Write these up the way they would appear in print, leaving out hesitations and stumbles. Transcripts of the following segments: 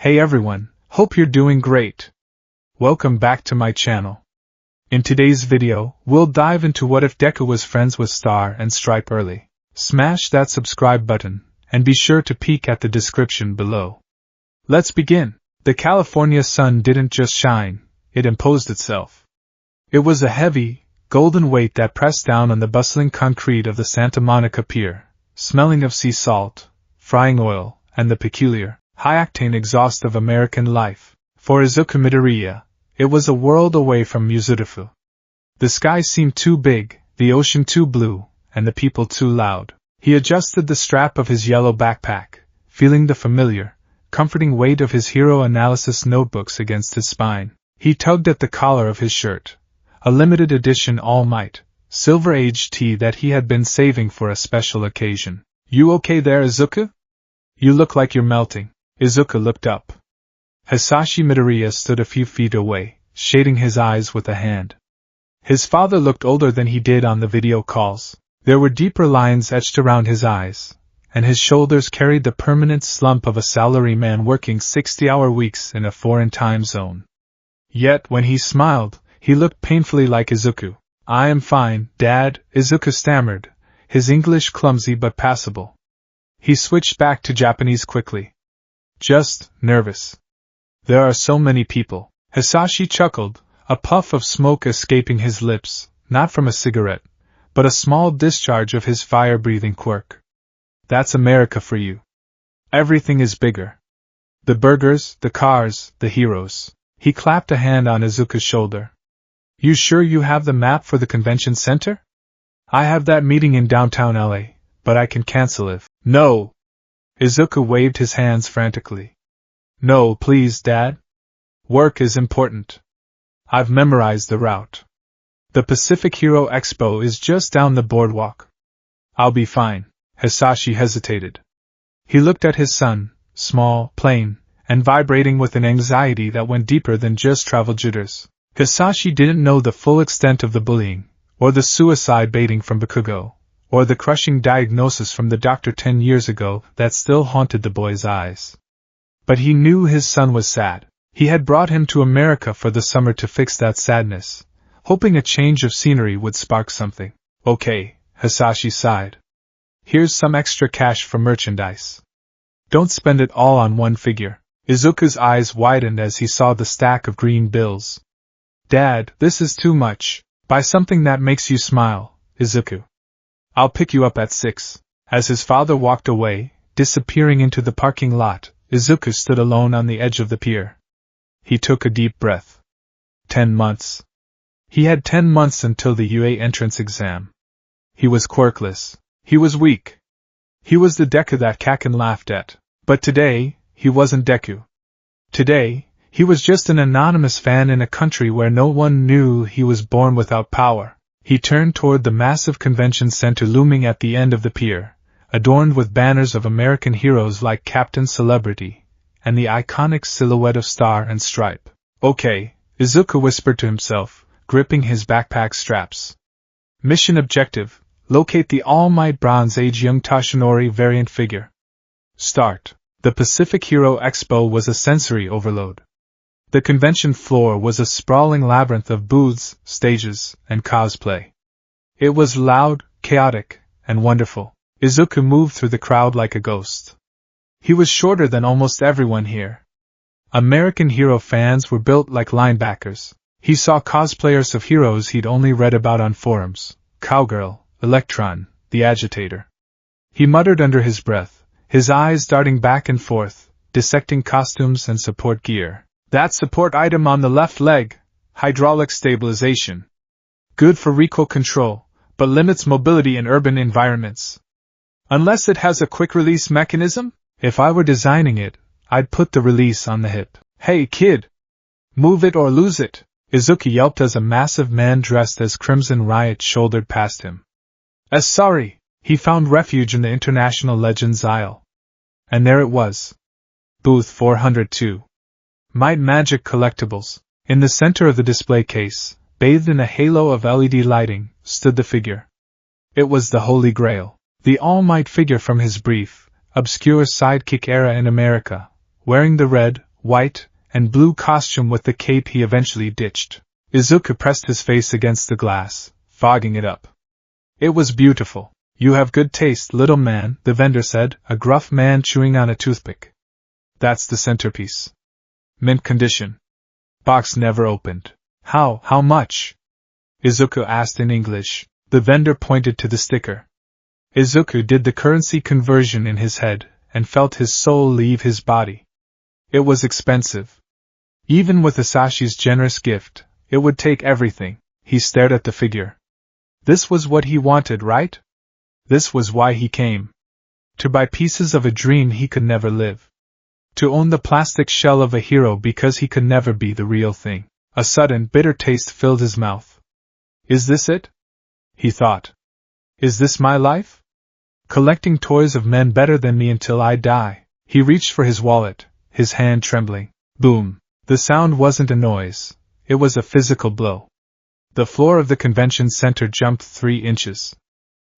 Hey everyone, hope you're doing great. Welcome back to my channel. In today's video, we'll dive into what if Deku was friends with Star and Stripe early. Smash that subscribe button, and be sure to peek at the description below. Let's begin. The California sun didn't just shine, it imposed itself. It was a heavy, golden weight that pressed down on the bustling concrete of the Santa Monica Pier, smelling of sea salt, frying oil, and the peculiar, high-octane exhaust of American life. For Izuku Midoriya, it was a world away from Mizurufu. The sky seemed too big, the ocean too blue, and the people too loud. He adjusted the strap of his yellow backpack, feeling the familiar, comforting weight of his hero analysis notebooks against his spine. He tugged at the collar of his shirt, a limited edition All Might, silver-aged tea that he had been saving for a special occasion. You okay there, Izuku? You look like you're melting. Izuku looked up. Hisashi Midoriya stood a few feet away, shading his eyes with a hand. His father looked older than he did on the video calls. There were deeper lines etched around his eyes, and his shoulders carried the permanent slump of a salaryman working 60-hour weeks in a foreign time zone. Yet, when he smiled, he looked painfully like Izuku. I am fine, Dad, Izuku stammered, his English clumsy but passable. He switched back to Japanese quickly. Just nervous. There are so many people. Hisashi chuckled, a puff of smoke escaping his lips, not from a cigarette, but a small discharge of his fire-breathing quirk. That's America for you. Everything is bigger. The burgers, the cars, the heroes. He clapped a hand on Izuku's shoulder. You sure you have the map for the convention center? I have that meeting in downtown LA, but I can cancel if. No! Izuku waved his hands frantically. No, please, Dad. Work is important. I've memorized the route. The Pacific Hero Expo is just down the boardwalk. I'll be fine. Hisashi hesitated. He looked at his son, small, plain, and vibrating with an anxiety that went deeper than just travel jitters. Hisashi didn't know the full extent of the bullying, or the suicide baiting from Bakugo, or the crushing diagnosis from the doctor 10 years ago that still haunted the boy's eyes. But he knew his son was sad. He had brought him to America for the summer to fix that sadness, hoping a change of scenery would spark something. Okay, Hisashi sighed. Here's some extra cash for merchandise. Don't spend it all on one figure. Izuku's eyes widened as he saw the stack of green bills. Dad, this is too much. Buy something that makes you smile, Izuku. I'll pick you up at 6. As his father walked away, disappearing into the parking lot, Izuku stood alone on the edge of the pier. He took a deep breath. 10 months. He had 10 months until the UA entrance exam. He was quirkless. He was weak. He was the Deku that Kaken laughed at. But today, he wasn't Deku. Today, he was just an anonymous fan in a country where no one knew he was born without power. He turned toward the massive convention center looming at the end of the pier, adorned with banners of American heroes like Captain Celebrity, and the iconic silhouette of Star and Stripe. Okay, Izuku whispered to himself, gripping his backpack straps. Mission objective: locate the All Might Bronze Age Young Toshinori variant figure. Start. The Pacific Hero Expo was a sensory overload. The convention floor was a sprawling labyrinth of booths, stages, and cosplay. It was loud, chaotic, and wonderful. Izuku moved through the crowd like a ghost. He was shorter than almost everyone here. American hero fans were built like linebackers. He saw cosplayers of heroes he'd only read about on forums: Cowgirl, Electron, the Agitator. He muttered under his breath, his eyes darting back and forth, dissecting costumes and support gear. That support item on the left leg, hydraulic stabilization. Good for recoil control, but limits mobility in urban environments. Unless it has a quick-release mechanism? If I were designing it, I'd put the release on the hip. Hey kid! Move it or lose it! Izuku yelped as a massive man dressed as Crimson Riot shouldered past him. Sorry! He found refuge in the International Legends aisle. And there it was. Booth 402. Might Magic Collectibles. In the center of the display case, bathed in a halo of LED lighting, stood the figure. It was the Holy Grail. The All Might figure from his brief, obscure sidekick era in America, wearing the red, white, and blue costume with the cape he eventually ditched. Izuku pressed his face against the glass, fogging it up. It was beautiful. You have good taste, little man, the vendor said, a gruff man chewing on a toothpick. That's the centerpiece. Mint condition. Box never opened. How much? Izuku asked in English. The vendor pointed to the sticker. Izuku did the currency conversion in his head, and felt his soul leave his body. It was expensive. Even with Asashi's generous gift, it would take everything. He stared at the figure. This was what he wanted, right? This was why he came. To buy pieces of a dream he could never live. To own the plastic shell of a hero because he could never be the real thing. A sudden, bitter taste filled his mouth. Is this it? He thought. Is this my life? Collecting toys of men better than me until I die. He reached for his wallet, his hand trembling. Boom. The sound wasn't a noise. It was a physical blow. The floor of the convention center jumped 3 inches.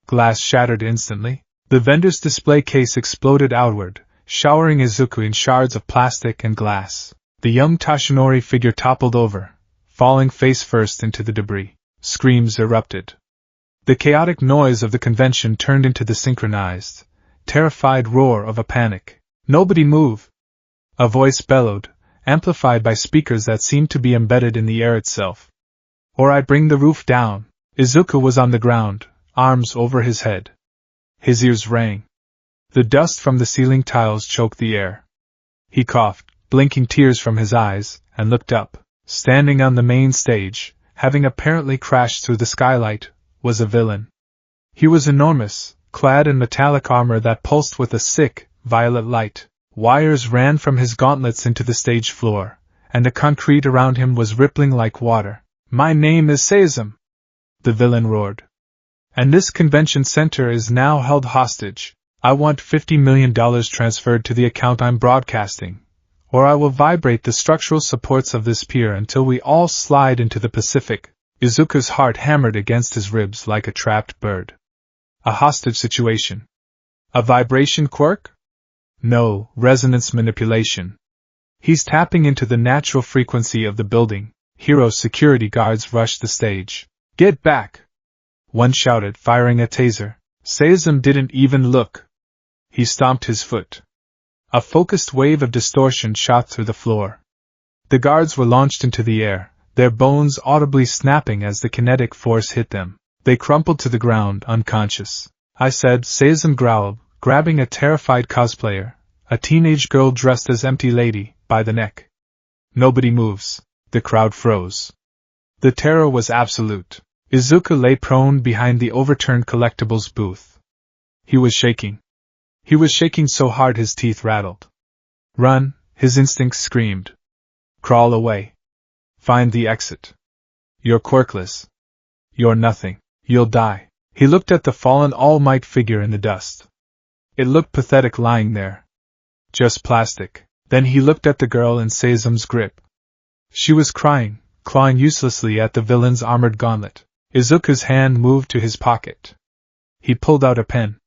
Glass shattered instantly. The vendor's display case exploded outward, showering Izuku in shards of plastic and glass. The young Tashinori figure toppled over, falling face first into the debris. Screams erupted. The chaotic noise of the convention turned into the synchronized, terrified roar of a panic. Nobody move! A voice bellowed, amplified by speakers that seemed to be embedded in the air itself. Or I bring the roof down. Izuku was on the ground, arms over his head. His ears rang. The dust from the ceiling tiles choked the air. He coughed, blinking tears from his eyes, and looked up. Standing on the main stage, having apparently crashed through the skylight, was a villain. He was enormous, clad in metallic armor that pulsed with a sick, violet light. Wires ran from his gauntlets into the stage floor, and the concrete around him was rippling like water. My name is Seizum! The villain roared. And this convention center is now held hostage. I want $50 million transferred to the account I'm broadcasting, or I will vibrate the structural supports of this pier until we all slide into the Pacific. Izuku's heart hammered against his ribs like a trapped bird. A hostage situation. A vibration quirk? No, resonance manipulation. He's tapping into the natural frequency of the building. Hero security guards rushed the stage. Get back! One shouted, firing a taser. Seizum didn't even look. He stomped his foot. A focused wave of distortion shot through the floor. The guards were launched into the air, their bones audibly snapping as the kinetic force hit them. They crumpled to the ground, unconscious. I said, Seizum growled, grabbing a terrified cosplayer, a teenage girl dressed as Empty Lady, by the neck. Nobody moves. The crowd froze. The terror was absolute. Izuku lay prone behind the overturned collectibles booth. He was shaking. He was shaking so hard his teeth rattled. Run, his instincts screamed. Crawl away. Find the exit. You're quirkless. You're nothing. You'll die. He looked at the fallen All Might figure in the dust. It looked pathetic lying there. Just plastic. Then he looked at the girl in Seizum's grip. She was crying, clawing uselessly at the villain's armored gauntlet. Izuku's hand moved to his pocket. He pulled out a pen.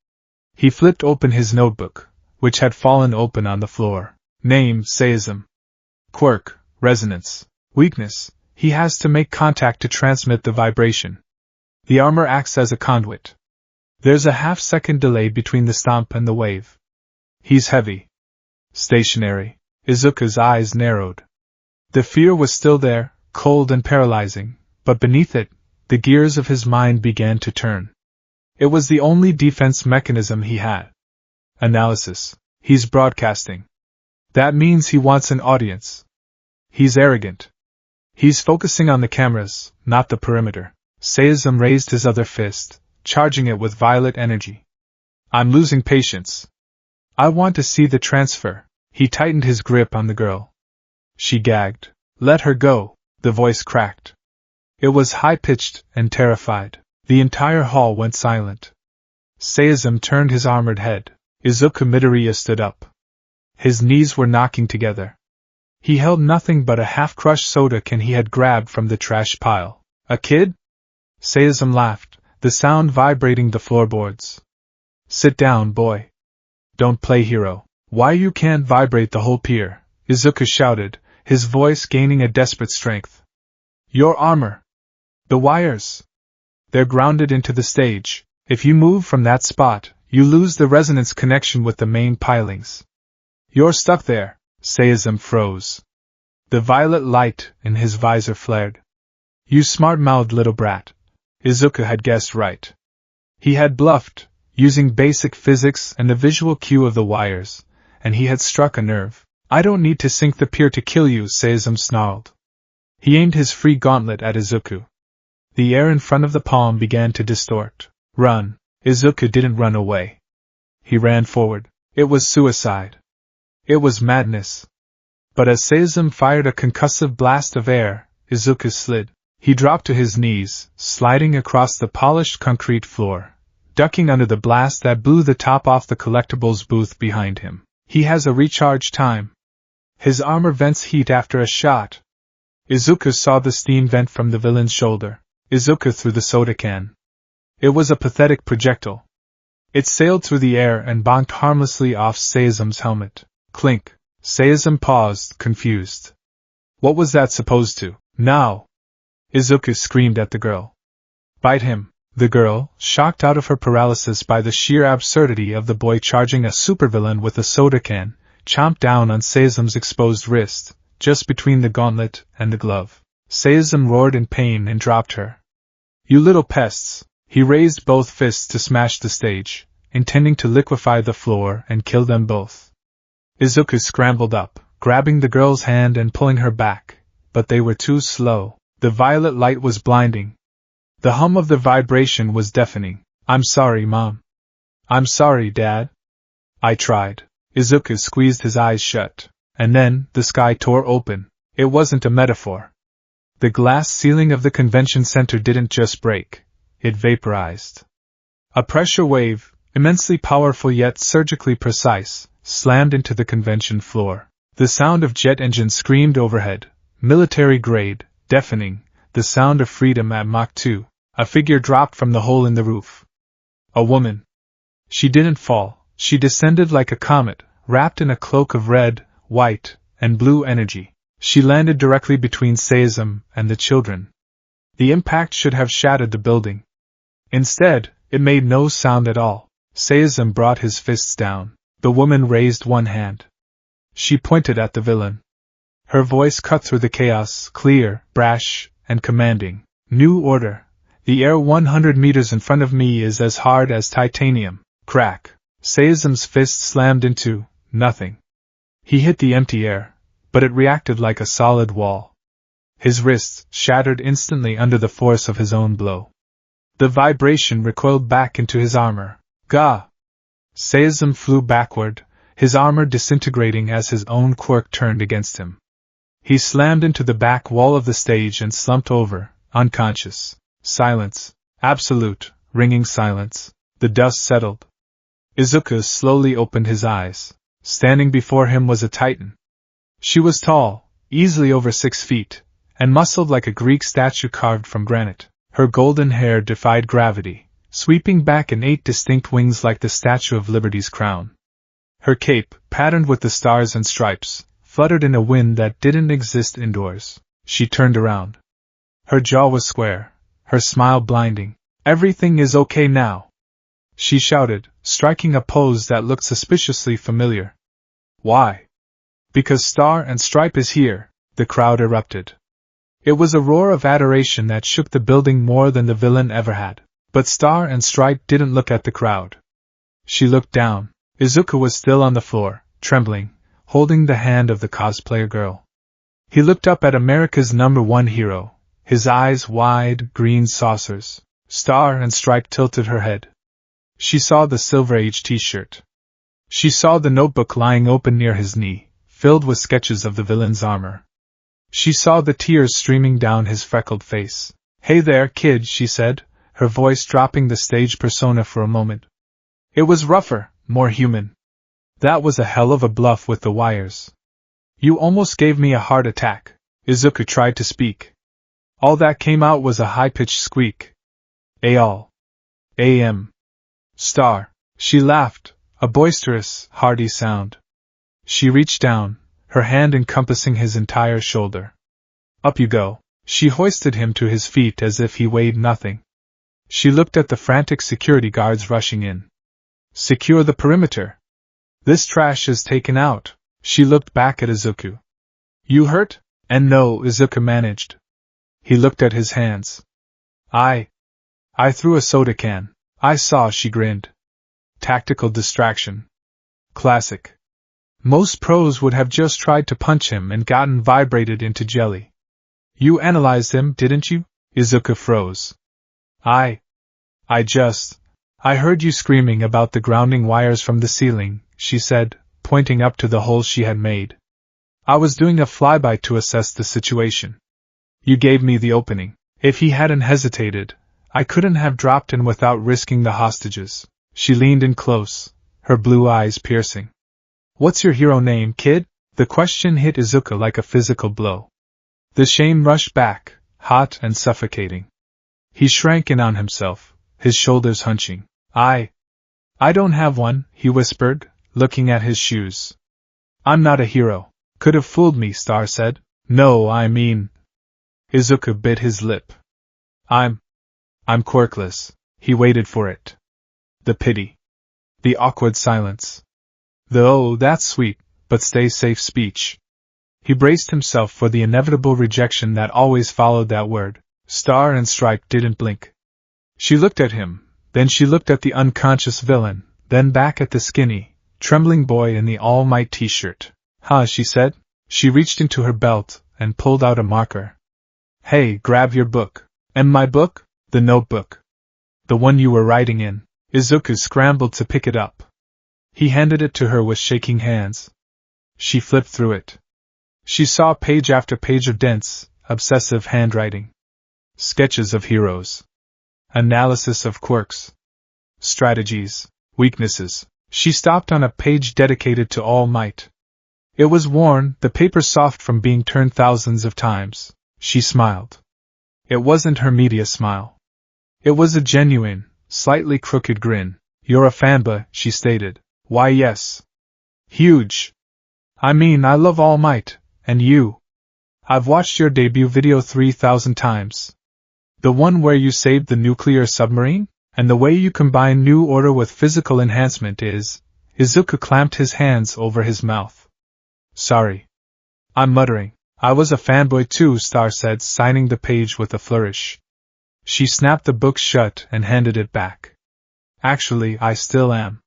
He flipped open his notebook, which had fallen open on the floor. Name, Seizum. Quirk, resonance. Weakness, he has to make contact to transmit the vibration. The armor acts as a conduit. There's a half-second delay between the stomp and the wave. He's heavy. Stationary. Izuku's eyes narrowed. The fear was still there, cold and paralyzing, but beneath it, the gears of his mind began to turn. It was the only defense mechanism he had. Analysis. He's broadcasting. That means he wants an audience. He's arrogant. He's focusing on the cameras, not the perimeter. Seizum raised his other fist, charging it with violet energy. I'm losing patience. I want to see the transfer. He tightened his grip on the girl. She gagged. Let her go, the voice cracked. It was high-pitched and terrified. The entire hall went silent. Seizum turned his armored head. Izuku Midoriya stood up. His knees were knocking together. He held nothing but a half-crushed soda can he had grabbed from the trash pile. A kid? Seizum laughed, the sound vibrating the floorboards. Sit down, boy. Don't play hero. Why you can't vibrate the whole pier? Izuku shouted, his voice gaining a desperate strength. Your armor! The wires! They're grounded into the stage. If you move from that spot, you lose the resonance connection with the main pilings. You're stuck there. Seism froze. The violet light in his visor flared. You smart-mouthed little brat. Izuku had guessed right. He had bluffed, using basic physics and the visual cue of the wires, and he had struck a nerve. I don't need to sink the pier to kill you, Seism snarled. He aimed his free gauntlet at Izuku. The air in front of the palm began to distort. Run! Izuku didn't run away. He ran forward. It was suicide. It was madness. But as Seism fired a concussive blast of air, Izuku slid. He dropped to his knees, sliding across the polished concrete floor, ducking under the blast that blew the top off the collectibles booth behind him. He has a recharge time. His armor vents heat after a shot. Izuku saw the steam vent from the villain's shoulder. Izuku threw the soda can. It was a pathetic projectile. It sailed through the air and bonked harmlessly off Seism's helmet. Clink. Seism paused, confused. What was that supposed to? Now! Izuku screamed at the girl. Bite him. The girl, shocked out of her paralysis by the sheer absurdity of the boy charging a supervillain with a soda can, chomped down on Seism's exposed wrist, just between the gauntlet and the glove. Seism roared in pain and dropped her. You little pests! He raised both fists to smash the stage, intending to liquefy the floor and kill them both. Izuku scrambled up, grabbing the girl's hand and pulling her back, but they were too slow. The violet light was blinding. The hum of the vibration was deafening. I'm sorry, Mom. I'm sorry, Dad. I tried. Izuku squeezed his eyes shut. And then, the sky tore open. It wasn't a metaphor. The glass ceiling of the convention center didn't just break. It vaporized. A pressure wave, immensely powerful yet surgically precise, slammed into the convention floor. The sound of jet engines screamed overhead, military grade, deafening, the sound of freedom at Mach 2. A figure dropped from the hole in the roof. A woman. She didn't fall, she descended like a comet, wrapped in a cloak of red, white, and blue energy. She landed directly between Seism and the children. The impact should have shattered the building. Instead, it made no sound at all. Seism brought his fists down. The woman raised one hand. She pointed at the villain. Her voice cut through the chaos, clear, brash, and commanding. New order. The air 100 meters in front of me is as hard as titanium. Crack. Seism's fist slammed into nothing. He hit the empty air, but it reacted like a solid wall. His wrists shattered instantly under the force of his own blow. The vibration recoiled back into his armor. Gah! Seism flew backward, his armor disintegrating as his own quirk turned against him. He slammed into the back wall of the stage and slumped over, unconscious. Silence. Absolute, ringing silence. The dust settled. Izuku slowly opened his eyes. Standing before him was a titan. She was tall, easily over 6 feet, and muscled like a Greek statue carved from granite. Her golden hair defied gravity, sweeping back in 8 distinct wings like the Statue of Liberty's crown. Her cape, patterned with the stars and stripes, fluttered in a wind that didn't exist indoors. She turned around. Her jaw was square, her smile blinding. Everything is okay now, she shouted, striking a pose that looked suspiciously familiar. Why? Because Star and Stripe is here, the crowd erupted. It was a roar of adoration that shook the building more than the villain ever had. But Star and Stripe didn't look at the crowd. She looked down. Izuku was still on the floor, trembling, holding the hand of the cosplayer girl. He looked up at America's #1 hero, his eyes wide, green saucers. Star and Stripe tilted her head. She saw the Silver Age t-shirt. She saw the notebook lying open near his knee, filled with sketches of the villain's armor. She saw the tears streaming down his freckled face. Hey there, kid, she said, her voice dropping the stage persona for a moment. It was rougher, more human. That was a hell of a bluff with the wires. You almost gave me a heart attack. Izuku tried to speak. All that came out was a high-pitched squeak. Ayal. A.M. Star. She laughed, a boisterous, hearty sound. She reached down, her hand encompassing his entire shoulder. Up you go. She hoisted him to his feet as if he weighed nothing. She looked at the frantic security guards rushing in. Secure the perimeter. This trash is taken out. She looked back at Izuku. You hurt? And no, Izuku managed. He looked at his hands. I threw a soda can. I saw, she grinned. Tactical distraction. Classic. Most pros would have just tried to punch him and gotten vibrated into jelly. You analyzed him, didn't you? Izuku froze. I heard you screaming about the grounding wires from the ceiling, she said, pointing up to the holes she had made. I was doing a flyby to assess the situation. You gave me the opening. If he hadn't hesitated, I couldn't have dropped in without risking the hostages. She leaned in close, her blue eyes piercing. What's your hero name, kid? The question hit Izuku like a physical blow. The shame rushed back, hot and suffocating. He shrank in on himself, his shoulders hunching. I don't have one, he whispered, looking at his shoes. I'm not a hero. Could have fooled me, Star said. No, I mean... Izuku bit his lip. I'm quirkless. He waited for it. The pity. The awkward silence. The oh, that's sweet, but stay safe speech. He braced himself for the inevitable rejection that always followed that word. Star and Stripe didn't blink. She looked at him, then she looked at the unconscious villain, then back at the skinny, trembling boy in the All Might t-shirt. Huh, she said. She reached into her belt and pulled out a marker. Hey, grab your book. And my book? The notebook. The one you were writing in. Izuku scrambled to pick it up. He handed it to her with shaking hands. She flipped through it. She saw page after page of dense, obsessive handwriting. Sketches of heroes. Analysis of quirks. Strategies. Weaknesses. She stopped on a page dedicated to All Might. It was worn, the paper soft from being turned thousands of times. She smiled. It wasn't her media smile. It was a genuine, slightly crooked grin. You're a fanboy, she stated. Why yes. Huge. I mean, I love All Might, and you. I've watched your debut video 3,000 times. The one where you saved the nuclear submarine? And the way you combine New Order with physical enhancement is... Izuku clamped his hands over his mouth. Sorry. I'm muttering. I was a fanboy too, Star said, signing the page with a flourish. She snapped the book shut and handed it back. Actually, I still am.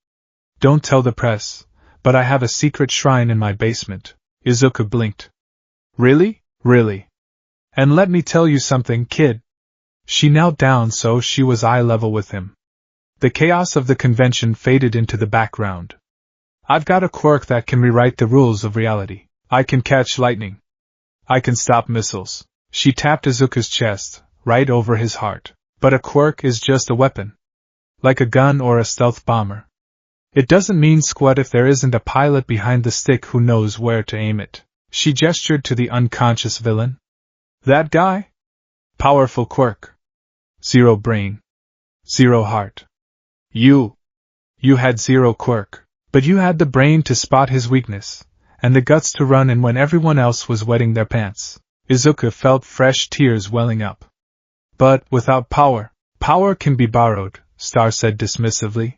Don't tell the press, but I have a secret shrine in my basement. Izuku blinked. Really? Really? And let me tell you something, kid. She knelt down so she was eye level with him. The chaos of the convention faded into the background. I've got a quirk that can rewrite the rules of reality. I can catch lightning. I can stop missiles. She tapped Izuku's chest, right over his heart. But a quirk is just a weapon. Like a gun or a stealth bomber. It doesn't mean squat if there isn't a pilot behind the stick who knows where to aim it. She gestured to the unconscious villain. That guy? Powerful quirk. Zero brain. Zero heart. You had zero quirk. But you had the brain to spot his weakness, and the guts to run in when everyone else was wetting their pants. Izuku felt fresh tears welling up. But, without power, power can be borrowed, Star said dismissively.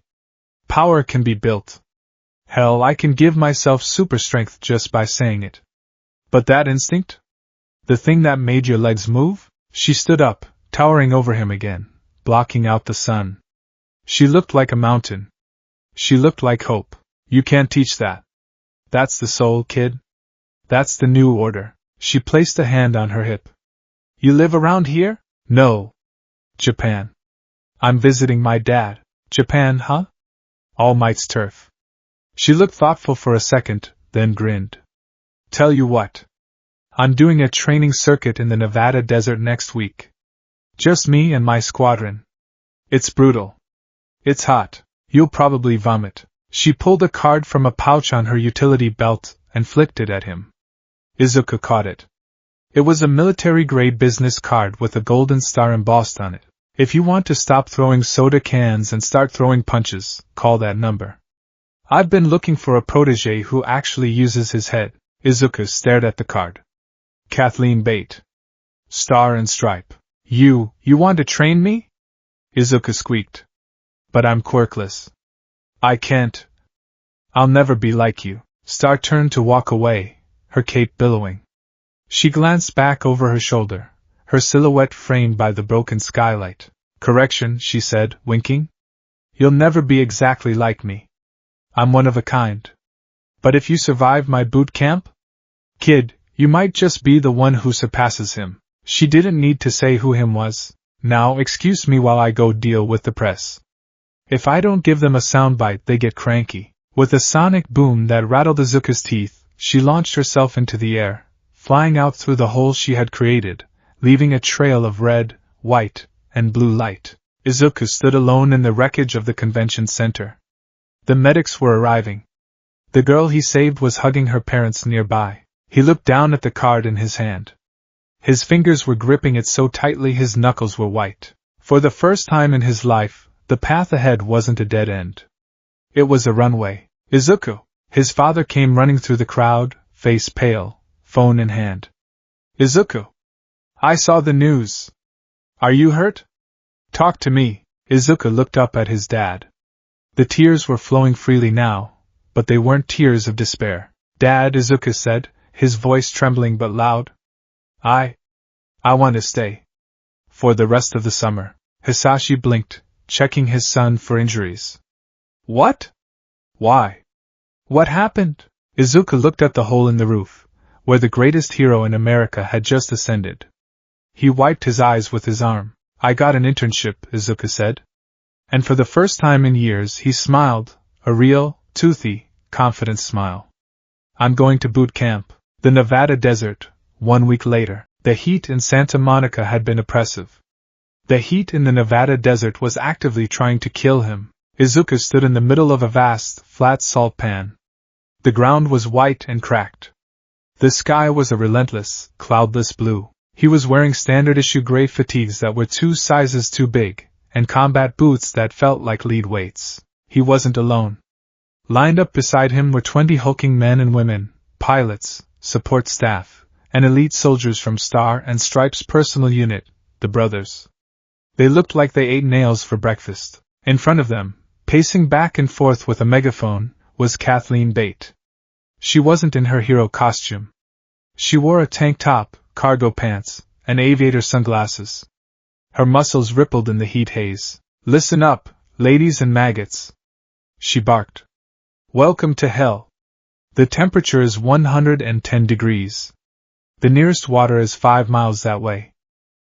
Power can be built. Hell, I can give myself super strength just by saying it. But that instinct? The thing that made your legs move? She stood up, towering over him again, blocking out the sun. She looked like a mountain. She looked like hope. You can't teach that. That's the soul, kid. That's the new order. She placed a hand on her hip. You live around here? No. Japan. I'm visiting my dad. Japan, huh? All Might's turf. She looked thoughtful for a second, then grinned. Tell you what. I'm doing a training circuit in the Nevada desert next week. Just me and my squadron. It's brutal. It's hot. You'll probably vomit. She pulled a card from a pouch on her utility belt and flicked it at him. Izuku caught it. It was a military-grade business card with a golden star embossed on it. If you want to stop throwing soda cans and start throwing punches, call that number. I've been looking for a protege who actually uses his head. Izuku stared at the card. Kathleen Bate. Star and Stripe. You want to train me? Izuku squeaked. But I'm quirkless. I can't. I'll never be like you. Star turned to walk away, her cape billowing. She glanced back over her shoulder, her silhouette framed by the broken skylight. Correction, she said, winking. You'll never be exactly like me. I'm one of a kind. But if you survive my boot camp? Kid, you might just be the one who surpasses him. She didn't need to say who him was. Now excuse me while I go deal with the press. If I don't give them a soundbite, they get cranky. With a sonic boom that rattled Izuku's teeth, she launched herself into the air, flying out through the hole she had created, leaving a trail of red, white, and blue light. Izuku stood alone in the wreckage of the convention center. The medics were arriving. The girl he saved was hugging her parents nearby. He looked down at the card in his hand. His fingers were gripping it so tightly his knuckles were white. For the first time in his life, the path ahead wasn't a dead end. It was a runway. Izuku! His father came running through the crowd, face pale, phone in hand. Izuku! I saw the news. Are you hurt? Talk to me. Izuku looked up at his dad. The tears were flowing freely now, but they weren't tears of despair. Dad, Izuku said, his voice trembling but loud. I want to stay. For the rest of the summer. Hisashi blinked, checking his son for injuries. What? Why? What happened? Izuku looked at the hole in the roof, where the greatest hero in America had just ascended. He wiped his eyes with his arm. I got an internship, Izuku said. And for the first time in years he smiled, a real, toothy, confident smile. I'm going to boot camp. The Nevada desert, 1 week later. The heat in Santa Monica had been oppressive. The heat in the Nevada desert was actively trying to kill him. Izuku stood in the middle of a vast, flat salt pan. The ground was white and cracked. The sky was a relentless, cloudless blue. He was wearing standard-issue gray fatigues that were 2 sizes too big, and combat boots that felt like lead weights. He wasn't alone. Lined up beside him were 20 hulking men and women, pilots, support staff, and elite soldiers from Star and Stripe's personal unit, the brothers. They looked like they ate nails for breakfast. In front of them, pacing back and forth with a megaphone, was Kathleen Bate. She wasn't in her hero costume. She wore a tank top, cargo pants, and aviator sunglasses. Her muscles rippled in the heat haze. Listen up, ladies and maggots, she barked. Welcome to hell. The temperature is 110 degrees. The nearest water is 5 miles that way.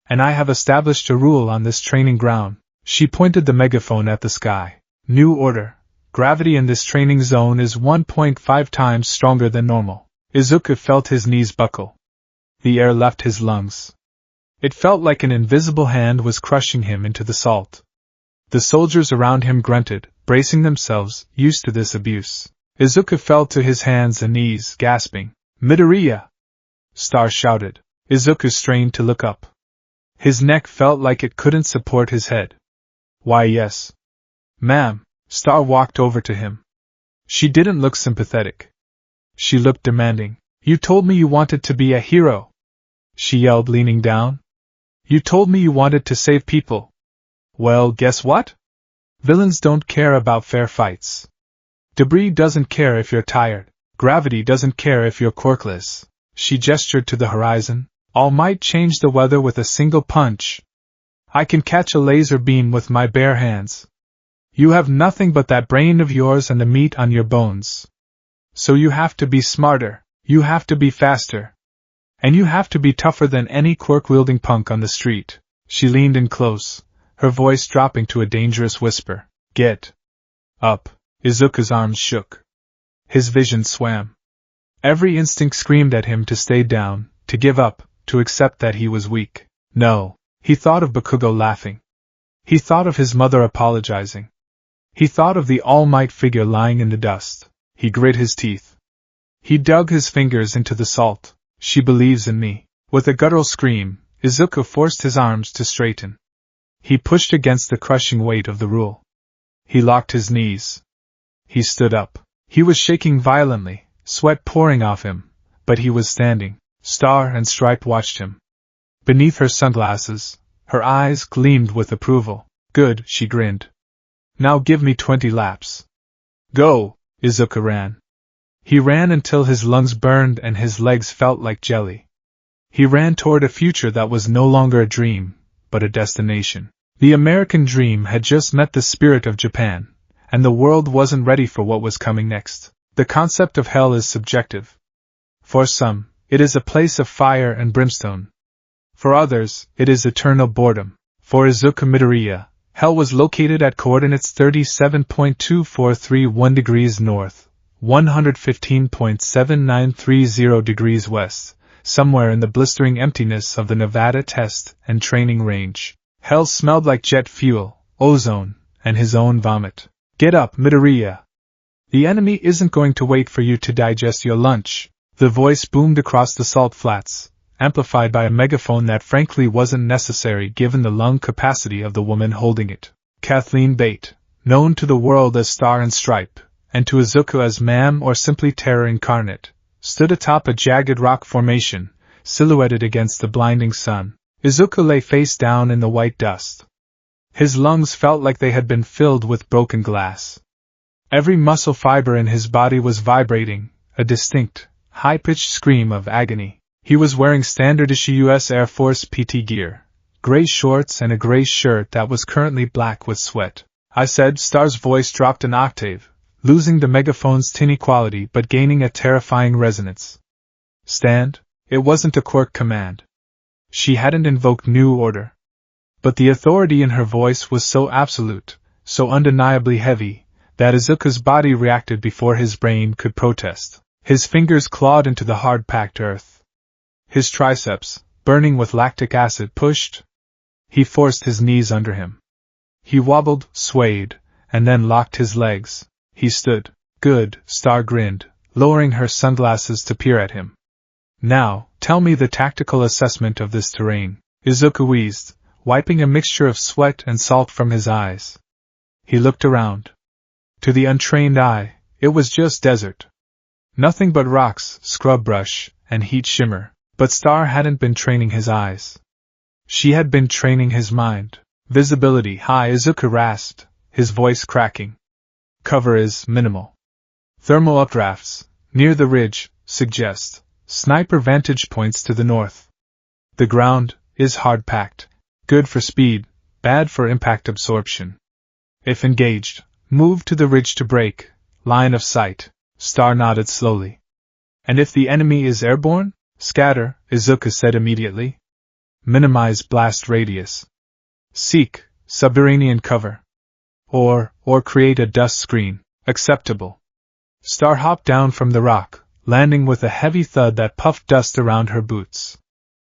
And I have established a rule on this training ground. She pointed the megaphone at the sky. New order. Gravity in this training zone is 1.5 times stronger than normal. Izuku felt his knees buckle. The air left his lungs. It felt like an invisible hand was crushing him into the salt. The soldiers around him grunted, bracing themselves, used to this abuse. Izuku fell to his hands and knees, gasping. Midoriya! Star shouted. Izuku strained to look up. His neck felt like it couldn't support his head. Why yes. Ma'am. Star walked over to him. She didn't look sympathetic. She looked demanding. You told me you wanted to be a hero, she yelled, leaning down. You told me you wanted to save people. Well, guess what? Villains don't care about fair fights. Debris doesn't care if you're tired. Gravity doesn't care if you're quirkless. She gestured to the horizon. All might change the weather with a single punch. I can catch a laser beam with my bare hands. You have nothing but that brain of yours and the meat on your bones. So you have to be smarter, you have to be faster. And you have to be tougher than any quirk-wielding punk on the street. She leaned in close, her voice dropping to a dangerous whisper. Get up. Izuku's arms shook. His vision swam. Every instinct screamed at him to stay down, to give up, to accept that he was weak. No. He thought of Bakugo laughing. He thought of his mother apologizing. He thought of the All Might figure lying in the dust. He grit his teeth. He dug his fingers into the salt. She believes in me. With a guttural scream, Izuku forced his arms to straighten. He pushed against the crushing weight of the rule. He locked his knees. He stood up. He was shaking violently, sweat pouring off him, but he was standing. Star and Stripe watched him. Beneath her sunglasses, her eyes gleamed with approval. Good, she grinned. Now give me 20 laps. Go! Izuku ran. He ran until his lungs burned and his legs felt like jelly. He ran toward a future that was no longer a dream, but a destination. The American dream had just met the spirit of Japan, and the world wasn't ready for what was coming next. The concept of hell is subjective. For some, it is a place of fire and brimstone. For others, it is eternal boredom. For Izuku Midoriya, hell was located at coordinates 37.2431 degrees north, 115.7930 degrees west, somewhere in the blistering emptiness of the Nevada test and training range. Hell smelled like jet fuel, ozone, and his own vomit. Get up, Midoriya. The enemy isn't going to wait for you to digest your lunch. The voice boomed across the salt flats, amplified by a megaphone that frankly wasn't necessary given the lung capacity of the woman holding it. Kathleen Bate, known to the world as Star and Stripe, and to Izuku as Ma'am or simply Terror Incarnate, stood atop a jagged rock formation, silhouetted against the blinding sun. Izuku lay face down in the white dust. His lungs felt like they had been filled with broken glass. Every muscle fiber in his body was vibrating, a distinct, high-pitched scream of agony. He was wearing standard-issue U.S. Air Force PT gear, gray shorts and a gray shirt that was currently black with sweat. I said. Star's voice dropped an octave, losing the megaphone's tinny quality but gaining a terrifying resonance. Stand? It wasn't a quirk command. She hadn't invoked new order. But the authority in her voice was so absolute, so undeniably heavy, that Izuku's body reacted before his brain could protest. His fingers clawed into the hard-packed earth. His triceps, burning with lactic acid, pushed. He forced his knees under him. He wobbled, swayed, and then locked his legs. He stood. Good, Star grinned, lowering her sunglasses to peer at him. Now, tell me the tactical assessment of this terrain. Izuku wheezed, wiping a mixture of sweat and salt from his eyes. He looked around. To the untrained eye, it was just desert. Nothing but rocks, scrub brush, and heat shimmer. But Star hadn't been training his eyes. She had been training his mind. Visibility high, Izuku rasped, his voice cracking. Cover is minimal. Thermal updrafts, near the ridge, suggest sniper vantage points to the north. The ground is hard-packed, good for speed, bad for impact absorption. If engaged, move to the ridge to break, line of sight. Star nodded slowly. And if the enemy is airborne? Scatter, Izuku said immediately. Minimize blast radius. Seek subterranean cover. Or create a dust screen. Acceptable. Star hopped down from the rock, landing with a heavy thud that puffed dust around her boots.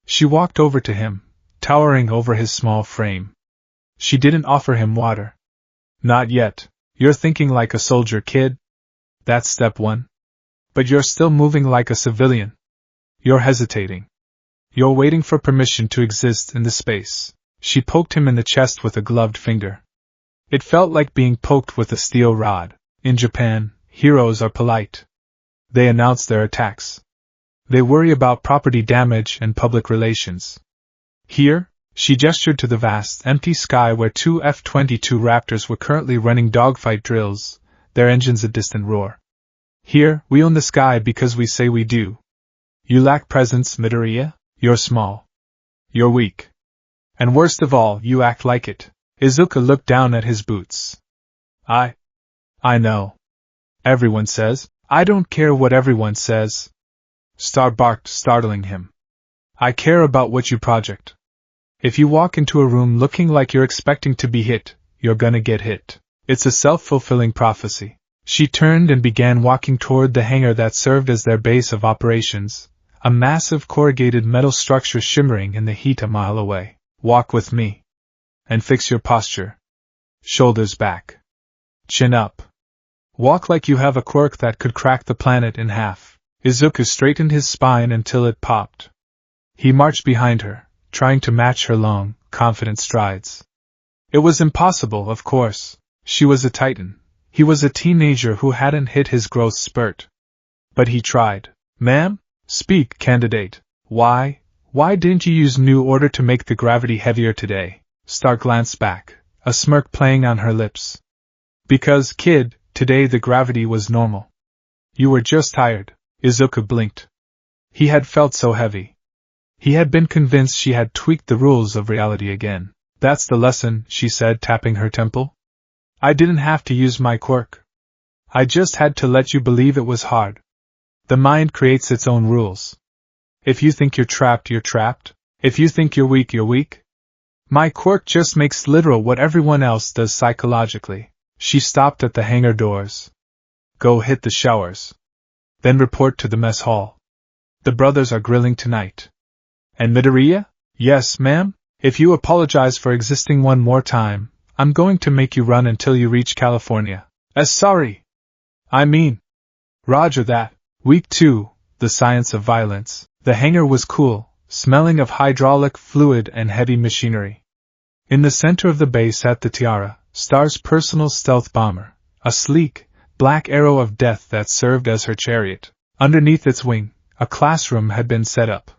She walked over to him, towering over his small frame. She didn't offer him water. Not yet. You're thinking like a soldier, kid. That's step one. But you're still moving like a civilian. You're hesitating. You're waiting for permission to exist in the space. She poked him in the chest with a gloved finger. It felt like being poked with a steel rod. In Japan, heroes are polite. They announce their attacks. They worry about property damage and public relations. Here, she gestured to the vast, empty sky where two F-22 Raptors were currently running dogfight drills, their engines a distant roar. Here, we own the sky because we say we do. You lack presence, Midoriya. You're small. You're weak. And worst of all, you act like it. Izuku looked down at his boots. I know. Everyone says. I don't care what everyone says. Star barked, startling him. I care about what you project. If you walk into a room looking like you're expecting to be hit, you're gonna get hit. It's a self-fulfilling prophecy. She turned and began walking toward the hangar that served as their base of operations, a massive corrugated metal structure shimmering in the heat a mile away. Walk with me. And fix your posture. Shoulders back. Chin up. Walk like you have a quirk that could crack the planet in half. Izuku straightened his spine until it popped. He marched behind her, trying to match her long, confident strides. It was impossible, of course. She was a titan. He was a teenager who hadn't hit his growth spurt. But he tried. Ma'am? Speak, candidate. Why didn't you use new order to make the gravity heavier today? Star glanced back, a smirk playing on her lips. Because, kid, today the gravity was normal. You were just tired. Izuku blinked. He had felt so heavy. He had been convinced she had tweaked the rules of reality again. That's the lesson, she said, tapping her temple. I didn't have to use my quirk. I just had to let you believe it was hard. The mind creates its own rules. If you think you're trapped, you're trapped. If you think you're weak, you're weak. My quirk just makes literal what everyone else does psychologically. She stopped at the hangar doors. Go hit the showers. Then report to the mess hall. The brothers are grilling tonight. And Midoriya? Yes, ma'am. If you apologize for existing one more time, I'm going to make you run until you reach California. Sorry. I mean. Roger that. Week 2, the science of violence. The hangar was cool, smelling of hydraulic fluid and heavy machinery. In the center of the bay sat the Tiara, Star's personal stealth bomber, a sleek, black arrow of death that served as her chariot. Underneath its wing, a classroom had been set up.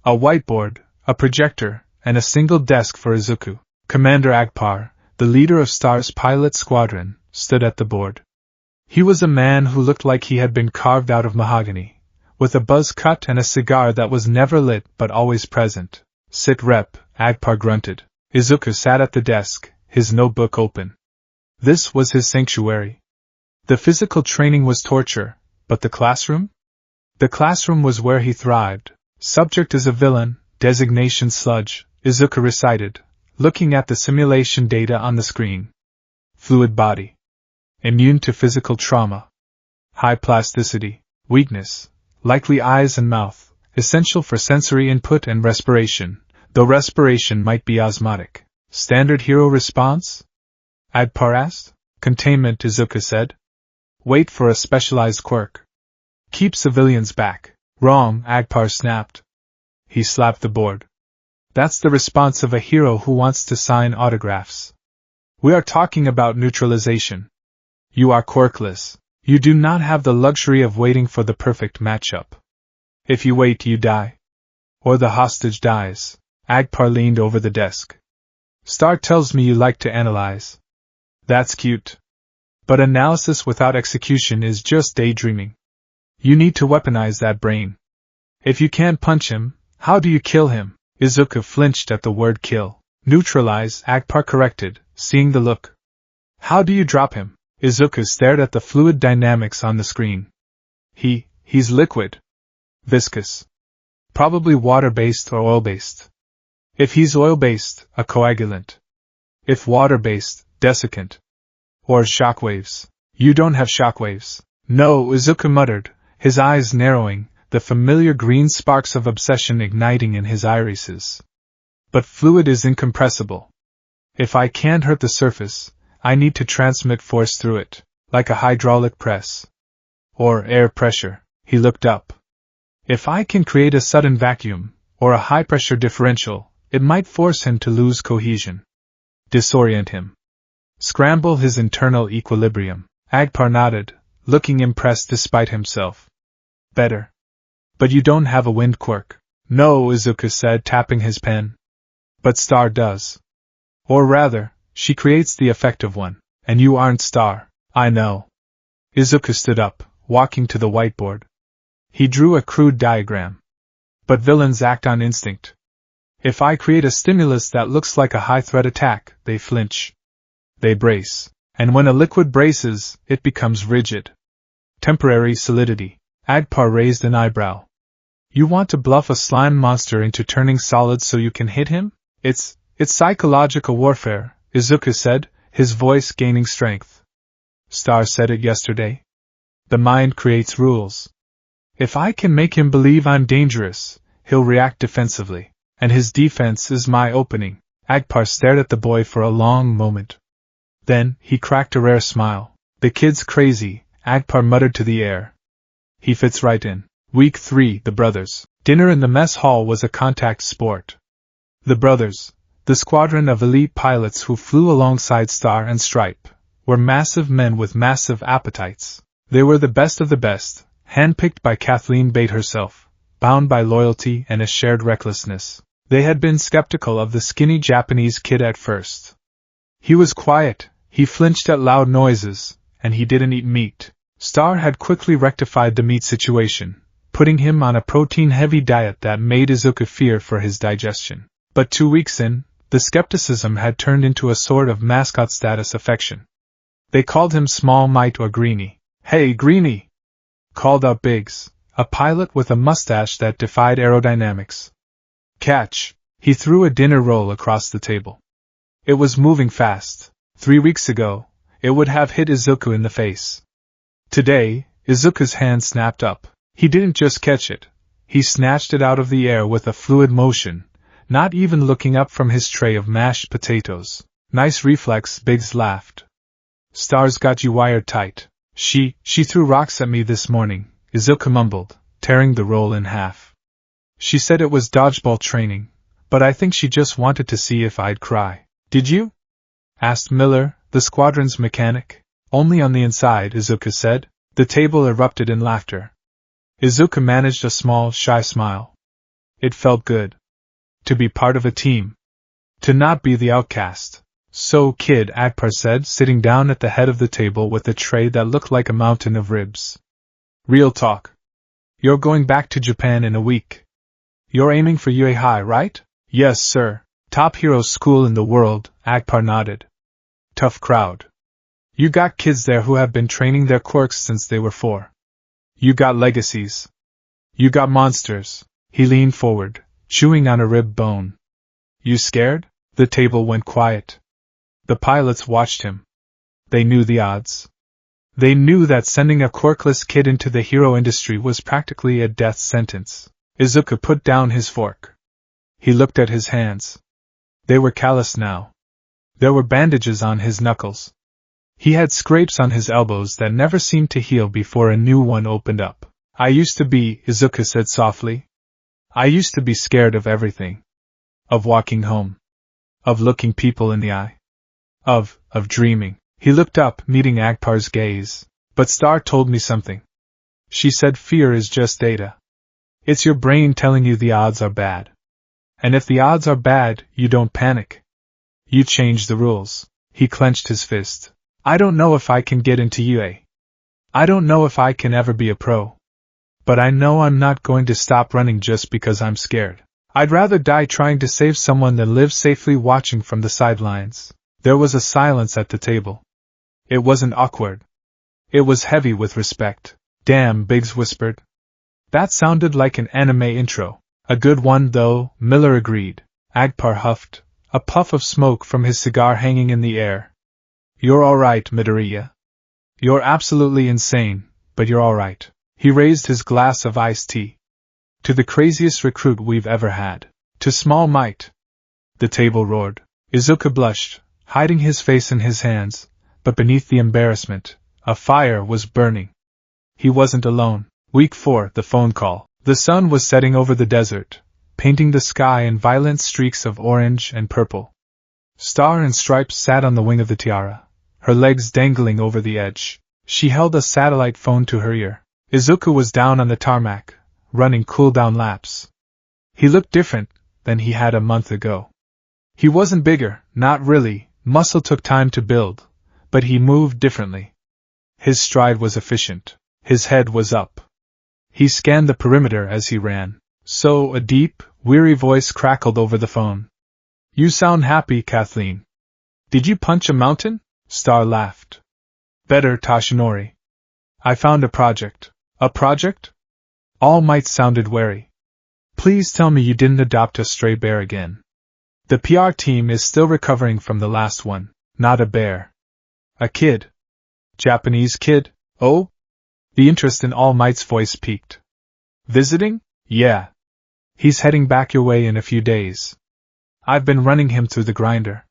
A whiteboard, a projector, and a single desk for Izuku. Commander Agpar, the leader of Star's pilot squadron, stood at the board. He was a man who looked like he had been carved out of mahogany, with a buzz cut and a cigar that was never lit but always present. Sit rep, Agpar grunted. Izuku sat at the desk, his notebook open. This was his sanctuary. The physical training was torture, but the classroom? The classroom was where he thrived. Subject is a villain, designation sludge, Izuku recited, looking at the simulation data on the screen. Fluid body. Immune to physical trauma. High plasticity. Weakness. Likely eyes and mouth. Essential for sensory input and respiration, though respiration might be osmotic. Standard hero response? Agpar asked. Containment, Izuku said. Wait for a specialized quirk. Keep civilians back. Wrong, Agpar snapped. He slapped the board. That's the response of a hero who wants to sign autographs. We are talking about neutralization. You are quirkless. You do not have the luxury of waiting for the perfect matchup. If you wait, you die. Or the hostage dies. Agpar leaned over the desk. Star tells me you like to analyze. That's cute. But analysis without execution is just daydreaming. You need to weaponize that brain. If you can't punch him, how do you kill him? Izuku flinched at the word kill. Neutralize, Agpar corrected, seeing the look. How do you drop him? Izuku stared at the fluid dynamics on the screen. He's liquid. Viscous. Probably water-based or oil-based. If he's oil-based, a coagulant. If water-based, desiccant. Or shockwaves. You don't have shockwaves. No, Izuku muttered, his eyes narrowing, the familiar green sparks of obsession igniting in his irises. But fluid is incompressible. If I can't hurt the surface, I need to transmit force through it, like a hydraulic press. Or air pressure. He looked up. If I can create a sudden vacuum, or a high-pressure differential, it might force him to lose cohesion. Disorient him. Scramble his internal equilibrium. Agpar nodded, looking impressed despite himself. Better. But you don't have a wind quirk. No, Izuku said, tapping his pen. But Star does. Or rather, she creates the effective one, and you aren't Star. I know. Izuku stood up, walking to the whiteboard. He drew a crude diagram. But villains act on instinct. If I create a stimulus that looks like a high-threat attack, they flinch. They brace. And when a liquid braces, it becomes rigid. Temporary solidity. Agpar raised an eyebrow. You want to bluff a slime monster into turning solid so you can hit him? It's psychological warfare, Izuku said, his voice gaining strength. Star said it yesterday. The mind creates rules. If I can make him believe I'm dangerous, he'll react defensively. And his defense is my opening. Agpar stared at the boy for a long moment. Then, he cracked a rare smile. The kid's crazy, Agpar muttered to the air. He fits right in. Week 3, the brothers. Dinner in the mess hall was a contact sport. The brothers, the squadron of elite pilots who flew alongside Star and Stripe, were massive men with massive appetites. They were the best of the best, handpicked by Kathleen Bate herself, bound by loyalty and a shared recklessness. They had been skeptical of the skinny Japanese kid at first. He was quiet, he flinched at loud noises, and he didn't eat meat. Star had quickly rectified the meat situation, putting him on a protein-heavy diet that made Izuku fear for his digestion. But 2 weeks in, the skepticism had turned into a sort of mascot status affection. They called him Small Mite or Greenie. "Hey, Greenie!" called out Biggs, a pilot with a mustache that defied aerodynamics. "Catch!" He threw a dinner roll across the table. It was moving fast. 3 weeks ago, it would have hit Izuku in the face. Today, Izuku's hand snapped up. He didn't just catch it. He snatched it out of the air with a fluid motion, not even looking up from his tray of mashed potatoes. "Nice reflex," Biggs laughed. "Star's got you wired tight." She threw rocks at me this morning," Izuku mumbled, tearing the roll in half. "She said it was dodgeball training, but I think she just wanted to see if I'd cry." "Did you?" asked Miller, the squadron's mechanic. "Only on the inside," Izuku said. The table erupted in laughter. Izuku managed a small, shy smile. It felt good. To be part of a team. To not be the outcast. "So, kid," Akbar said, sitting down at the head of the table with a tray that looked like a mountain of ribs. "Real talk. You're going back to Japan in a week. You're aiming for UA High, right?" "Yes, sir. Top hero school in the world," Akbar nodded. "Tough crowd. You got kids there who have been training their quirks since they were 4. You got legacies. You got monsters." He leaned forward, chewing on a rib bone. "You scared?" The table went quiet. The pilots watched him. They knew the odds. They knew that sending a quirkless kid into the hero industry was practically a death sentence. Izuku put down his fork. He looked at his hands. They were calloused now. There were bandages on his knuckles. He had scrapes on his elbows that never seemed to heal before a new one opened up. "I used to be," Izuku said softly. "I used to be scared of everything. Of walking home. Of looking people in the eye. Of dreaming." He looked up, meeting Akbar's gaze. "But Star told me something. She said fear is just data. It's your brain telling you the odds are bad. And if the odds are bad, you don't panic. You change the rules." He clenched his fist. "I don't know if I can get into UA. I don't know if I can ever be a pro. But I know I'm not going to stop running just because I'm scared. I'd rather die trying to save someone than live safely watching from the sidelines." There was a silence at the table. It wasn't awkward. It was heavy with respect. "Damn," Biggs whispered. "That sounded like an anime intro." "A good one, though," Miller agreed. Akbar huffed, a puff of smoke from his cigar hanging in the air. "You're all right, Midoriya. You're absolutely insane, but you're all right." He raised his glass of iced tea. "To the craziest recruit we've ever had. To Small Mite." The table roared. Izuku blushed, hiding his face in his hands, but beneath the embarrassment, a fire was burning. He wasn't alone. Week 4, the phone call. The sun was setting over the desert, painting the sky in violent streaks of orange and purple. Star and Stripes sat on the wing of the tiara, her legs dangling over the edge. She held a satellite phone to her ear. Izuku was down on the tarmac, running cool-down laps. He looked different than he had a month ago. He wasn't bigger, not really. Muscle took time to build, but he moved differently. His stride was efficient. His head was up. He scanned the perimeter as he ran. "So," a deep, weary voice crackled over the phone. "You sound happy, Kathleen. Did you punch a mountain?" Star laughed. "Better, Toshinori. I found a project." "A project?" All Might sounded wary. "Please tell me you didn't adopt a stray bear again." "The PR team is still recovering from the last one." "Not a bear. A kid." "Japanese kid?" "Oh?" The interest in All Might's voice peaked. "Visiting?" "Yeah. He's heading back your way in a few days. I've been running him through the grinder.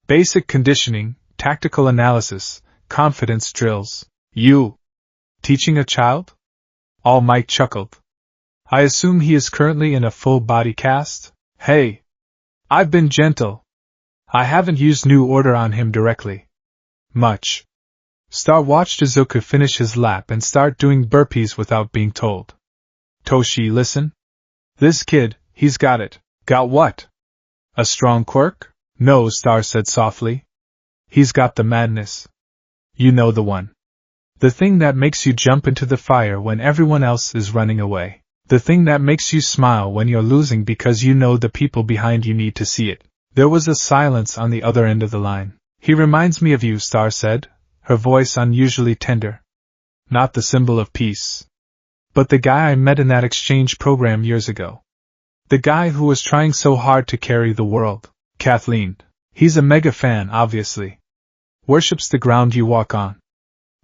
Basic conditioning, tactical analysis, confidence drills." "You teaching a child?" All Might chuckled. "I assume he is currently in a full body cast?" "Hey! I've been gentle. I haven't used New Order on him directly. Much." Star watched Izuku finish his lap and start doing burpees without being told. "Toshi, listen." This kid, he's got it. Got what? A strong quirk? No, Star said softly. He's got the madness. You know the one. The thing that makes you jump into the fire when everyone else is running away. The thing that makes you smile when you're losing because you know the people behind you need to see it. There was a silence on the other end of the line. He reminds me of you, Star said, her voice unusually tender. Not the symbol of peace. But the guy I met in that exchange program years ago. The guy who was trying so hard to carry the world. Kathleen. He's a mega fan, obviously. Worships the ground you walk on.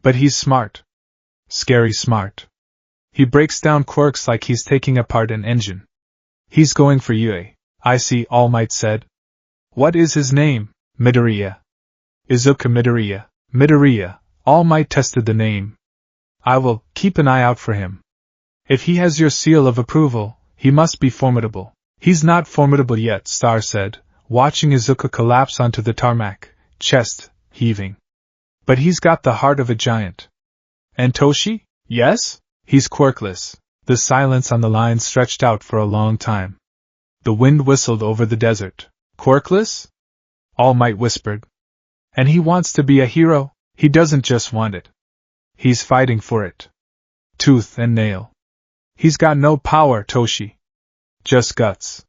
But he's smart. Scary smart. He breaks down quirks like he's taking apart an engine. He's going for you, I see, All Might said. What is his name? Midoriya. Izuku Midoriya. Midoriya. All Might tested the name. I will keep an eye out for him. If he has your seal of approval, he must be formidable. He's not formidable yet, Star said, watching Izuku collapse onto the tarmac, chest heaving. But he's got the heart of a giant. And Toshi? Yes? He's quirkless. The silence on the line stretched out for a long time. The wind whistled over the desert. Quirkless? All Might whispered. And he wants to be a hero? He doesn't just want it. He's fighting for it. Tooth and nail. He's got no power, Toshi. Just guts.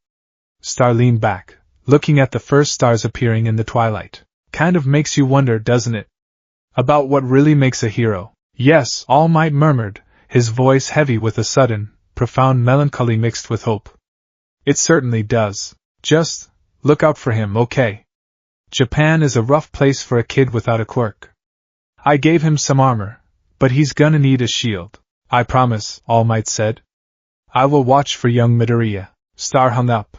Star leaned back, looking at the first stars appearing in the twilight. Kind of makes you wonder, doesn't it? About what really makes a hero. Yes, All Might murmured, his voice heavy with a sudden, profound melancholy mixed with hope. It certainly does. Just look out for him, okay? Japan is a rough place for a kid without a quirk. I gave him some armor, but he's gonna need a shield. I promise, All Might said. I will watch for young Midoriya. Star hung up.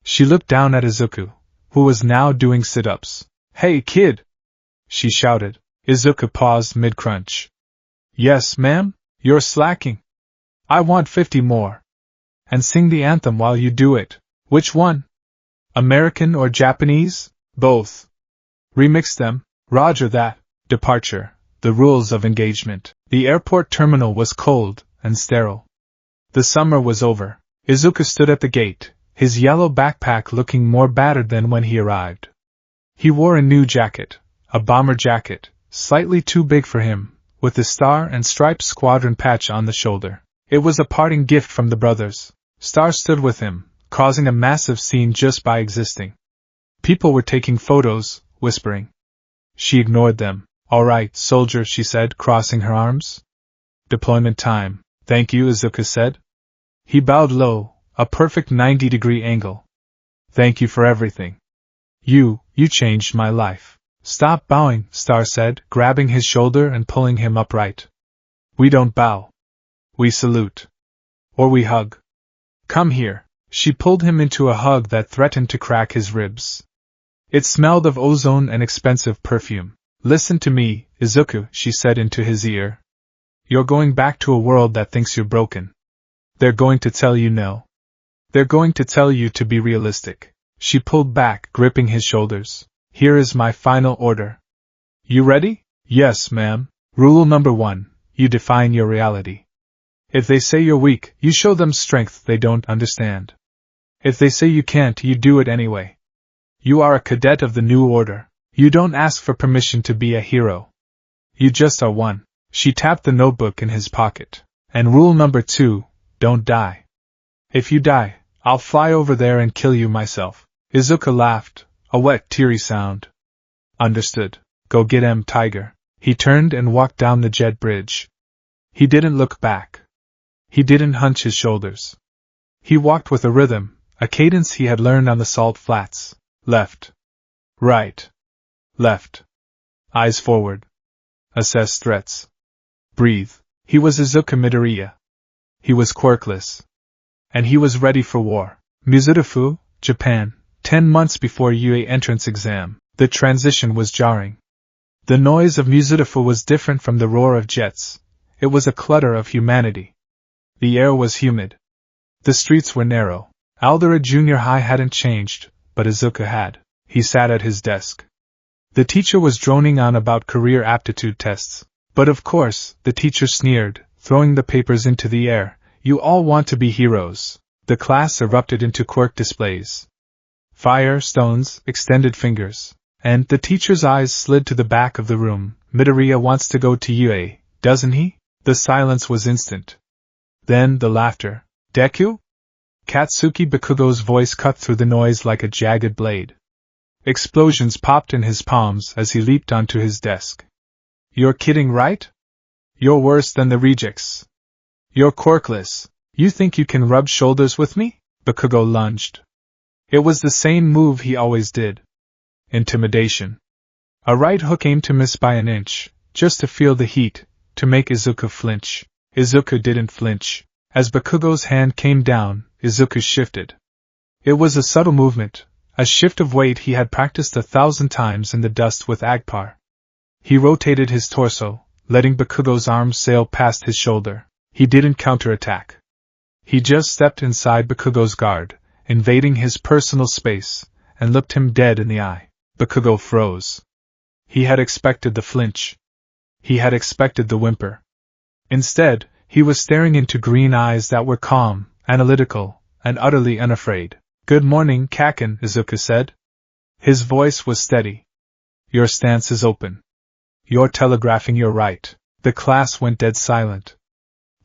She looked down at Izuku, who was now doing sit-ups. Hey, kid! She shouted. Izuku paused mid-crunch. Yes, ma'am? You're slacking. I want 50 more. And sing the anthem while you do it. Which one? American or Japanese? Both. Remix them. Roger that. Departure. The rules of engagement. The airport terminal was cold and sterile. The summer was over. Izuku stood at the gate, his yellow backpack looking more battered than when he arrived. He wore a new jacket, a bomber jacket, slightly too big for him, with the star and stripes squadron patch on the shoulder. It was a parting gift from the brothers. Star stood with him, causing a massive scene just by existing. People were taking photos, whispering. She ignored them. All right, soldier, she said, crossing her arms. Deployment time. Thank you, Izuku said. He bowed low, a perfect 90-degree angle. Thank you for everything. You changed my life. Stop bowing, Star said, grabbing his shoulder and pulling him upright. We don't bow. We salute. Or we hug. Come here. She pulled him into a hug that threatened to crack his ribs. It smelled of ozone and expensive perfume. Listen to me, Izuku, she said into his ear. You're going back to a world that thinks you're broken. They're going to tell you no. They're going to tell you to be realistic. She pulled back, gripping his shoulders. Here is my final order. You ready? Yes, ma'am. Rule number 1, you define your reality. If they say you're weak, you show them strength they don't understand. If they say you can't, you do it anyway. You are a cadet of the new order. You don't ask for permission to be a hero. You just are one. She tapped the notebook in his pocket. And rule number 2, don't die. If you die, I'll fly over there and kill you myself. Izuku laughed, a wet, teary sound. Understood. Go get him, Tiger. He turned and walked down the jet bridge. He didn't look back. He didn't hunch his shoulders. He walked with a rhythm, a cadence he had learned on the salt flats. Left. Right. Left. Eyes forward. Assess threats. Breathe. He was Izuku Midoriya. He was quirkless. And he was ready for war. Mizurufu, Japan, 10 months before UA entrance exam. The transition was jarring. The noise of Mizurufu was different from the roar of jets. It was a clutter of humanity. The air was humid. The streets were narrow. Aldera Junior High hadn't changed, but Izuku had. He sat at his desk. The teacher was droning on about career aptitude tests. But of course, the teacher sneered, throwing the papers into the air. You all want to be heroes. The class erupted into quirk displays. Fire, stones, extended fingers, and the teacher's eyes slid to the back of the room. Midoriya wants to go to UA, doesn't he? The silence was instant. Then the laughter. Deku? Katsuki Bakugo's voice cut through the noise like a jagged blade. Explosions popped in his palms as he leaped onto his desk. You're kidding, right? You're worse than the rejects. You're quirkless. You think you can rub shoulders with me? Bakugo lunged. It was the same move he always did. Intimidation. A right hook aimed to miss by an inch, just to feel the heat, to make Izuku flinch. Izuku didn't flinch. As Bakugo's hand came down, Izuku shifted. It was a subtle movement, a shift of weight he had practiced 1,000 times in the dust with Agpar. He rotated his torso, letting Bakugo's arms sail past his shoulder. He didn't counterattack. He just stepped inside Bakugo's guard, invading his personal space, and looked him dead in the eye. Bakugo froze. He had expected the flinch. He had expected the whimper. Instead, he was staring into green eyes that were calm, analytical, and utterly unafraid. Good morning, Kaken, Izuku said. His voice was steady. Your stance is open. You're telegraphing your right. The class went dead silent.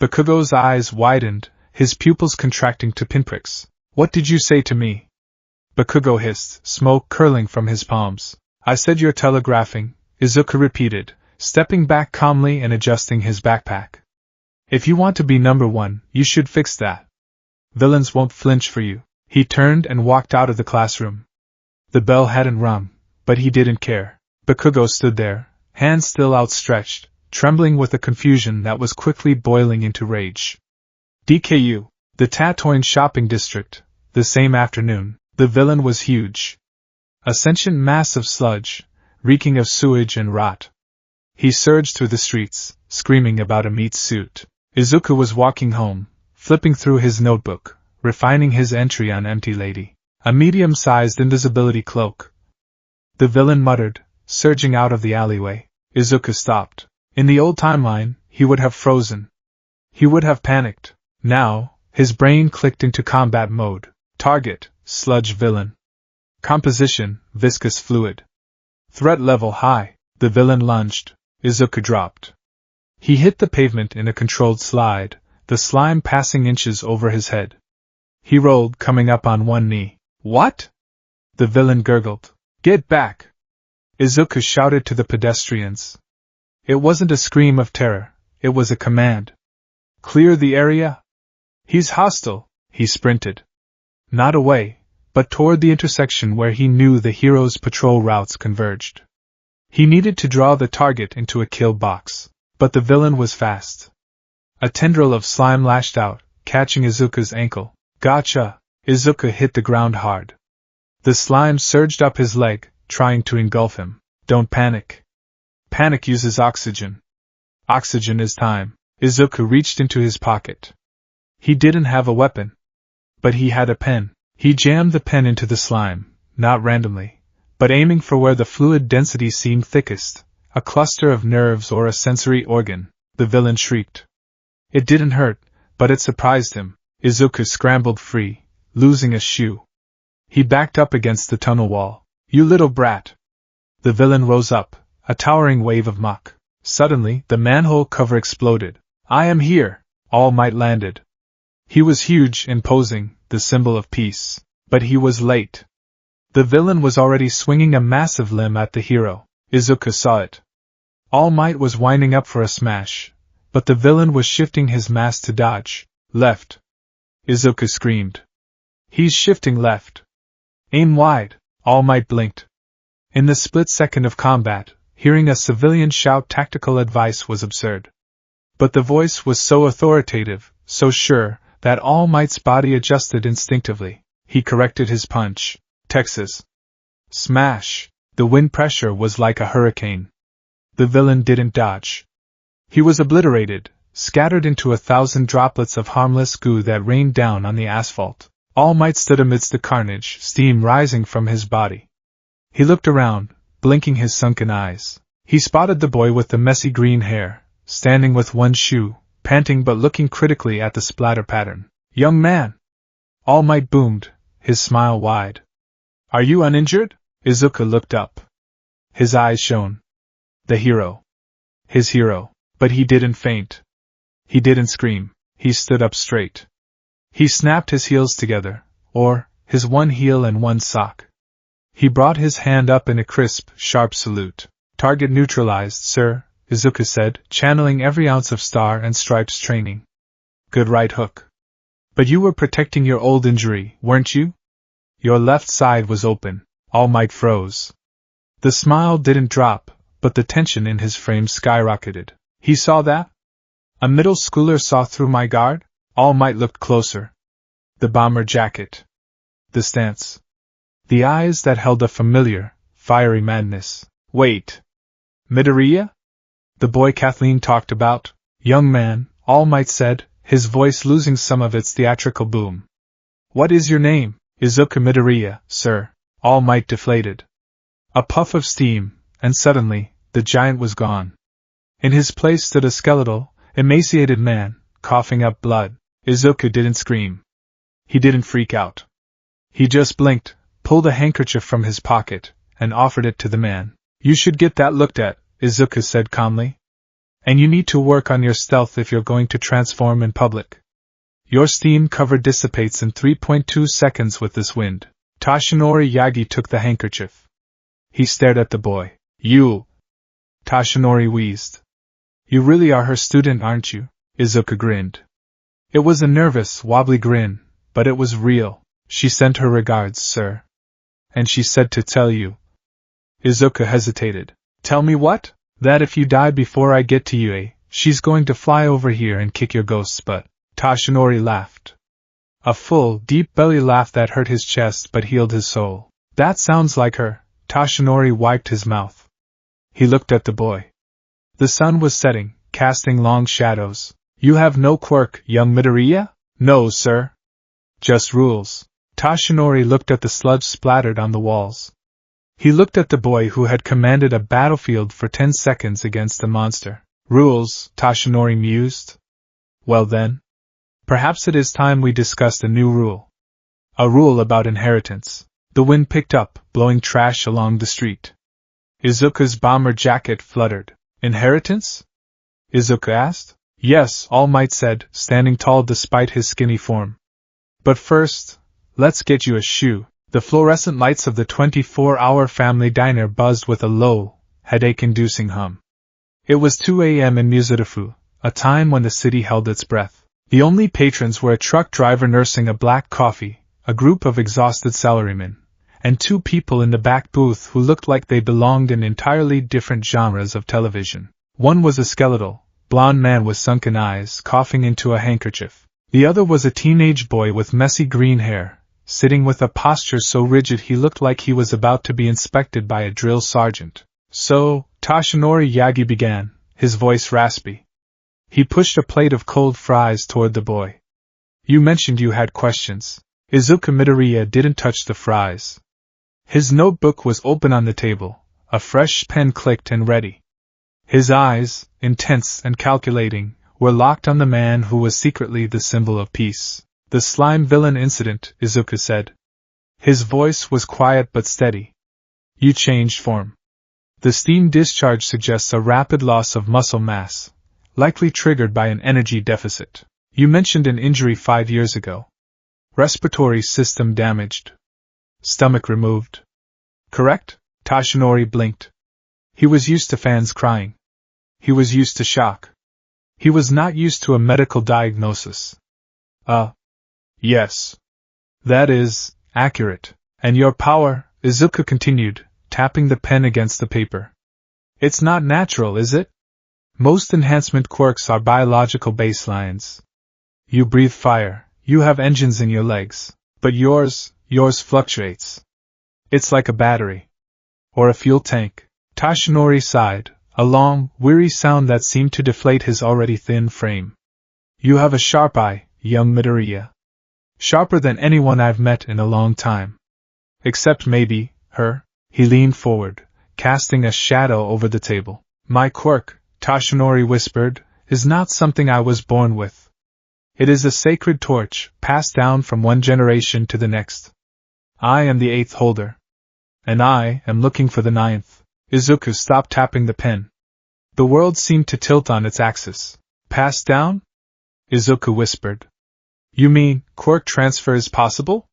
Bakugo's eyes widened, his pupils contracting to pinpricks. What did you say to me? Bakugo hissed, smoke curling from his palms. I said you're telegraphing, Izuku repeated, stepping back calmly and adjusting his backpack. If you want to be number one, you should fix that. Villains won't flinch for you. He turned and walked out of the classroom. The bell hadn't rung, but he didn't care. Bakugo stood there, hands still outstretched, trembling with a confusion that was quickly boiling into rage. DKU, the Tatooine shopping district, the same afternoon, the villain was huge. A sentient mass of sludge, reeking of sewage and rot. He surged through the streets, screaming about a meat suit. Izuku was walking home, flipping through his notebook, refining his entry on Empty Lady, a medium-sized invisibility cloak. The villain muttered, surging out of the alleyway. Izuku stopped. In the old timeline, he would have frozen. He would have panicked. Now, his brain clicked into combat mode. Target, sludge villain. Composition, viscous fluid. Threat level high. The villain lunged. Izuku dropped. He hit the pavement in a controlled slide, the slime passing inches over his head. He rolled, coming up on one knee. What? The villain gurgled. Get back! Izuku shouted to the pedestrians. It wasn't a scream of terror, it was a command. Clear the area? He's hostile, he sprinted. Not away, but toward the intersection where he knew the hero's patrol routes converged. He needed to draw the target into a kill box, but the villain was fast. A tendril of slime lashed out, catching Izuku's ankle. Gotcha! Izuku hit the ground hard. The slime surged up his leg, trying to engulf him. Don't panic. Panic uses oxygen. Oxygen is time. Izuku reached into his pocket. He didn't have a weapon. But he had a pen. He jammed the pen into the slime, not randomly, but aiming for where the fluid density seemed thickest, a cluster of nerves or a sensory organ. The villain shrieked. It didn't hurt, but it surprised him. Izuku scrambled free, losing a shoe. He backed up against the tunnel wall. You little brat! The villain rose up, a towering wave of muck. Suddenly, the manhole cover exploded. I am here! All Might landed. He was huge, imposing, the symbol of peace. But he was late. The villain was already swinging a massive limb at the hero. Izuku saw it. All Might was winding up for a smash, but the villain was shifting his mass to dodge. Left. Izuku screamed. He's shifting left. Aim wide. All Might blinked. In the split second of combat, hearing a civilian shout tactical advice was absurd. But the voice was so authoritative, so sure, that All Might's body adjusted instinctively. He corrected his punch. Texas. Smash! The wind pressure was like a hurricane. The villain didn't dodge. He was obliterated, scattered into 1,000 droplets of harmless goo that rained down on the asphalt. All Might stood amidst the carnage, steam rising from his body. He looked around, blinking his sunken eyes. He spotted the boy with the messy green hair, standing with one shoe, panting but looking critically at the splatter pattern. Young man! All Might boomed, his smile wide. Are you uninjured? Izuku looked up. His eyes shone. The hero. His hero. But he didn't faint. He didn't scream. He stood up straight. He snapped his heels together, or his one heel and one sock. He brought his hand up in a crisp, sharp salute. Target neutralized, sir, Izuku said, channeling every ounce of Star and Stripes training. Good right hook. But you were protecting your old injury, weren't you? Your left side was open. All Might froze. The smile didn't drop, but the tension in his frame skyrocketed. He saw that? A middle schooler saw through my guard? All Might looked closer. The bomber jacket. The stance. The eyes that held a familiar, fiery madness. Wait. Midoriya? The boy Kathleen talked about? Young man, All Might said, his voice losing some of its theatrical boom. What is your name? Izuku Midoriya, sir. All Might deflated. A puff of steam, and suddenly, the giant was gone. In his place stood a skeletal, emaciated man, coughing up blood. Izuku didn't scream. He didn't freak out. He just blinked, pulled a handkerchief from his pocket, and offered it to the man. You should get that looked at, Izuku said calmly. And you need to work on your stealth if you're going to transform in public. Your steam cover dissipates in 3.2 seconds with this wind. Toshinori Yagi took the handkerchief. He stared at the boy. You! Toshinori wheezed. You really are her student, aren't you? Izuku grinned. It was a nervous, wobbly grin, but it was real. She sent her regards, sir. And she said to tell you. Izuku hesitated. Tell me what? That if you die before I get to you, she's going to fly over here and kick your ghost's butt. Toshinori laughed. A full, deep belly laugh that hurt his chest but healed his soul. That sounds like her. Toshinori wiped his mouth. He looked at the boy. The sun was setting, casting long shadows. You have no quirk, young Midoriya? No, sir. Just rules. Toshinori looked at the sludge splattered on the walls. He looked at the boy who had commanded a battlefield for 10 seconds against a monster. Rules, Toshinori mused. Well then. Perhaps it is time we discussed a new rule. A rule about inheritance. The wind picked up, blowing trash along the street. Izuku's bomber jacket fluttered. Inheritance? Izuku asked. Yes, All Might said, standing tall despite his skinny form. But first, let's get you a shoe. The fluorescent lights of the 24-hour family diner buzzed with a low, headache-inducing hum. It was 2 a.m. in Musudafu, a time when the city held its breath. The only patrons were a truck driver nursing a black coffee, a group of exhausted salarymen, and 2 people in the back booth who looked like they belonged in entirely different genres of television. One was a skeletal, blond man with sunken eyes coughing into a handkerchief. The other was a teenage boy with messy green hair, sitting with a posture so rigid he looked like he was about to be inspected by a drill sergeant. So, Toshinori Yagi began, his voice raspy. He pushed a plate of cold fries toward the boy. You mentioned you had questions. Izuku Midoriya didn't touch the fries. His notebook was open on the table, a fresh pen clicked and ready. His eyes, intense and calculating, were locked on the man who was secretly the symbol of peace. The slime villain incident, Izuku said. His voice was quiet but steady. You changed form. The steam discharge suggests a rapid loss of muscle mass, likely triggered by an energy deficit. You mentioned an injury 5 years ago. Respiratory system damaged. Stomach removed. Correct? Toshinori blinked. He was used to fans crying. He was used to shock. He was not used to a medical diagnosis. Yes. That is accurate. And your power, Izuku continued, tapping the pen against the paper. It's not natural, is it? Most enhancement quirks are biological baselines. You breathe fire, you have engines in your legs, but yours fluctuates. It's like a battery. Or a fuel tank. Toshinori sighed, a long, weary sound that seemed to deflate his already thin frame. You have a sharp eye, young Midoriya. Sharper than anyone I've met in a long time. Except maybe, her. He leaned forward, casting a shadow over the table. My quirk, Toshinori whispered, is not something I was born with. It is a sacred torch, passed down from one generation to the next. I am the 8th holder. And I am looking for the 9th. Izuku stopped tapping the pen. The world seemed to tilt on its axis. Passed down? Izuku whispered. You mean, quirk transfer is possible?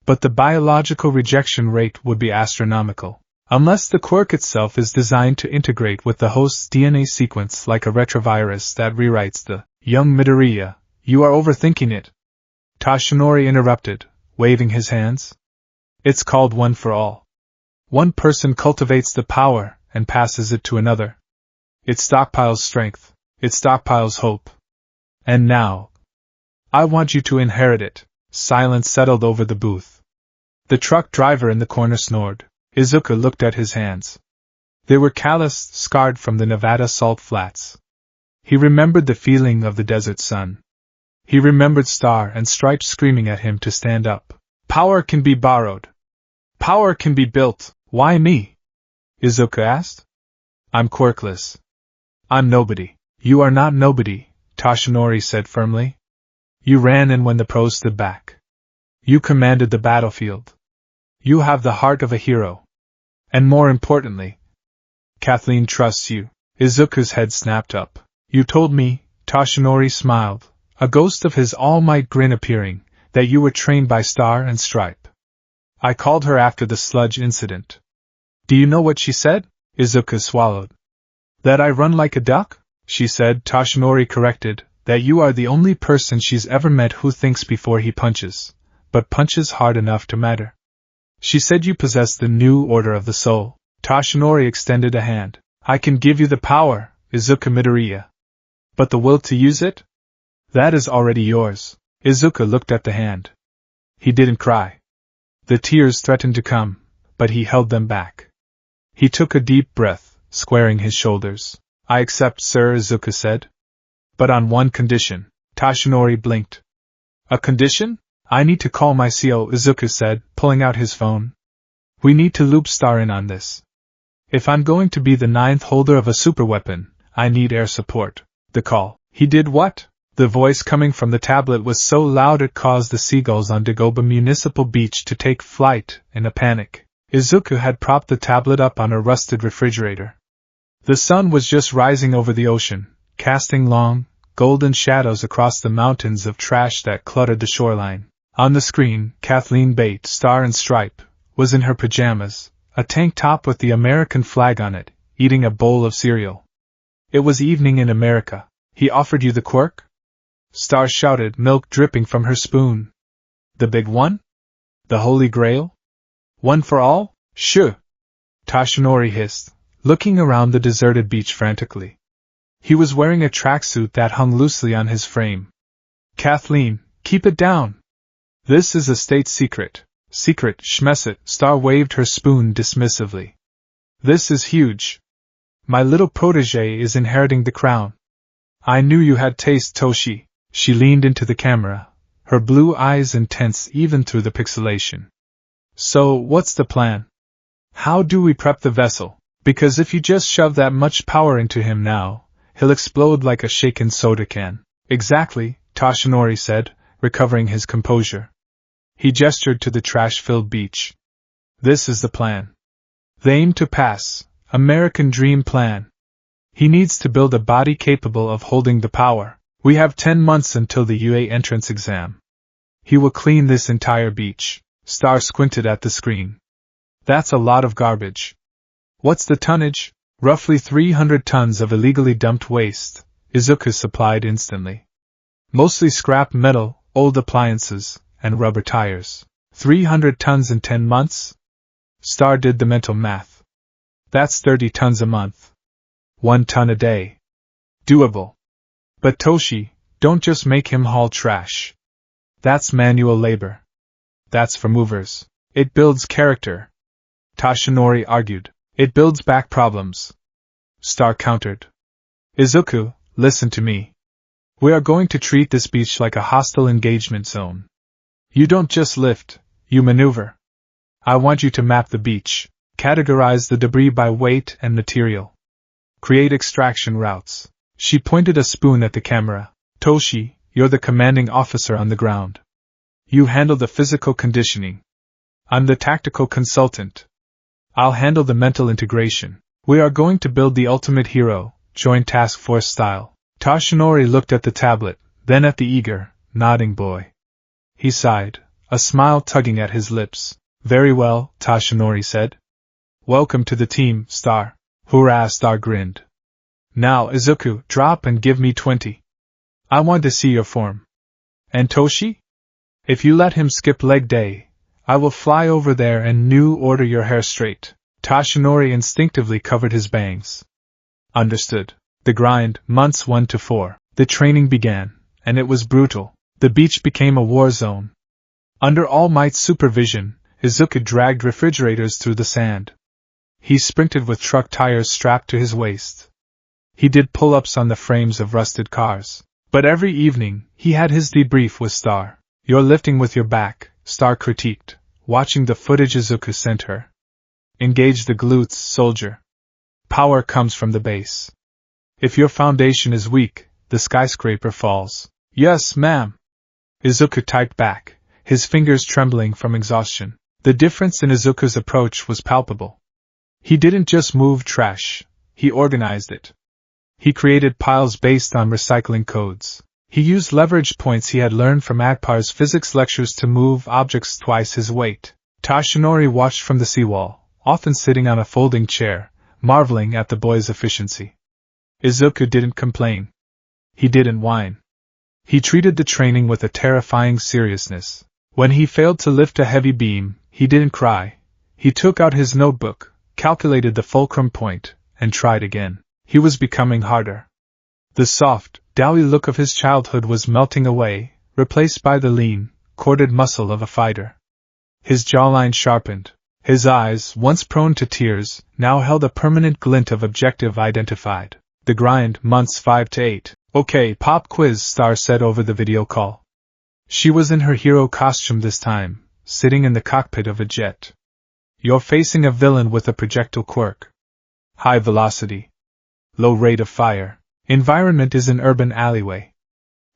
But the biological rejection rate would be astronomical. Unless the quirk itself is designed to integrate with the host's DNA sequence like a retrovirus that rewrites the young Midoriya, you are overthinking it. Toshinori interrupted, waving his hands. It's called one for all. One person cultivates the power and passes it to another. It stockpiles strength. It stockpiles hope. And now, I want you to inherit it. Silence settled over the booth. The truck driver in the corner snored. Izuku looked at his hands. They were calloused, scarred from the Nevada salt flats. He remembered the feeling of the desert sun. He remembered Star and Stripe screaming at him to stand up. Power can be borrowed. Power can be built. Why me? Izuku asked. I'm quirkless. I'm nobody. You are not nobody, Toshinori said firmly. You ran in when the pros stood back. You commanded the battlefield. You have the heart of a hero. And more importantly, Kathleen trusts you. Izuku's head snapped up. You told me, Toshinori smiled, a ghost of his all-might grin appearing, that you were trained by Star and Stripe. I called her after the sludge incident. Do you know what she said? Izuku swallowed. That I run like a duck? She said, Toshinori corrected, that you are the only person she's ever met who thinks before he punches, but punches hard enough to matter. She said you possess the new order of the soul. Toshinori extended a hand. I can give you the power, Izuku Midoriya. But the will to use it? That is already yours. Izuku looked at the hand. He didn't cry. The tears threatened to come, but he held them back. He took a deep breath, squaring his shoulders. I accept, sir, Izuku said. But on one condition. Toshinori blinked. A condition? I need to call my CO, Izuku said, pulling out his phone. We need to loop Star in on this. If I'm going to be the 9th holder of a superweapon, I need air support. The call. He did what? The voice coming from the tablet was so loud it caused the seagulls on Dagoba Municipal Beach to take flight in a panic. Izuku had propped the tablet up on a rusted refrigerator. The sun was just rising over the ocean, casting long, golden shadows across the mountains of trash that cluttered the shoreline. On the screen, Kathleen Bate, Star and Stripe, was in her pajamas, a tank top with the American flag on it, eating a bowl of cereal. It was evening in America. He offered you the quirk? Star shouted, milk dripping from her spoon. The big one? The Holy Grail? One for all? Shoo! Toshinori hissed, looking around the deserted beach frantically. He was wearing a tracksuit that hung loosely on his frame. Kathleen, keep it down! This is a state secret. Secret, schmesset, Star waved her spoon dismissively. This is huge. My little protégé is inheriting the crown. I knew you had taste, Toshi. She leaned into the camera, her blue eyes intense even through the pixelation. So, what's the plan? How do we prep the vessel? Because if you just shove that much power into him now, he'll explode like a shaken soda can. Exactly, Toshinori said, recovering his composure. He gestured to the trash-filled beach. This is the plan. The aim to pass, American dream plan. He needs to build a body capable of holding the power. We have 10 months until the UA entrance exam. He will clean this entire beach. Star squinted at the screen. That's a lot of garbage. What's the tonnage? Roughly 300 tons of illegally dumped waste, Izuku supplied instantly. Mostly scrap metal, old appliances, and rubber tires. 300 tons in 10 months? Star did the mental math. That's 30 tons a month. 1 ton a day. Doable. But Toshi, don't just make him haul trash. That's manual labor. That's for movers. It builds character. Toshinori argued. It builds back problems. Star countered. Izuku, listen to me. We are going to treat this beach like a hostile engagement zone. You don't just lift, you maneuver. I want you to map the beach, categorize the debris by weight and material. Create extraction routes. She pointed a spoon at the camera. Toshi, you're the commanding officer on the ground. You handle the physical conditioning. I'm the tactical consultant. I'll handle the mental integration. We are going to build the ultimate hero, joint task force style. Toshinori looked at the tablet, then at the eager, nodding boy. He sighed, a smile tugging at his lips. Very well, Toshinori said. Welcome to the team, Star. Hurrah! Star grinned. Now, Izuku, drop and give me 20. I want to see your form. And Toshi? If you let him skip leg day, I will fly over there and order your hair straight. Toshinori instinctively covered his bangs. Understood. The grind, months 1 to 4. The training began, and it was brutal. The beach became a war zone. Under All Might's supervision, Izuku dragged refrigerators through the sand. He sprinted with truck tires strapped to his waist. He did pull-ups on the frames of rusted cars. But every evening, he had his debrief with Star. You're lifting with your back, Star critiqued, watching the footage Izuku sent her. Engage the glutes, soldier. Power comes from the base. If your foundation is weak, the skyscraper falls. Yes, ma'am. Izuku typed back, his fingers trembling from exhaustion. The difference in Izuku's approach was palpable. He didn't just move trash, he organized it. He created piles based on recycling codes. He used leverage points he had learned from Agpar's physics lectures to move objects twice his weight. Toshinori watched from the seawall, often sitting on a folding chair, marveling at the boy's efficiency. Izuku didn't complain. He didn't whine. He treated the training with a terrifying seriousness. When he failed to lift a heavy beam, he didn't cry. He took out his notebook, calculated the fulcrum point, and tried again. He was becoming harder. The soft, doughy look of his childhood was melting away, replaced by the lean, corded muscle of a fighter. His jawline sharpened. His eyes, once prone to tears, now held a permanent glint of objective identified. The grind, months 5 to 8. Okay, pop quiz, Star said over the video call. She was in her hero costume this time, sitting in the cockpit of a jet. You're facing a villain with a projectile quirk. High velocity. Low rate of fire. Environment is an urban alleyway.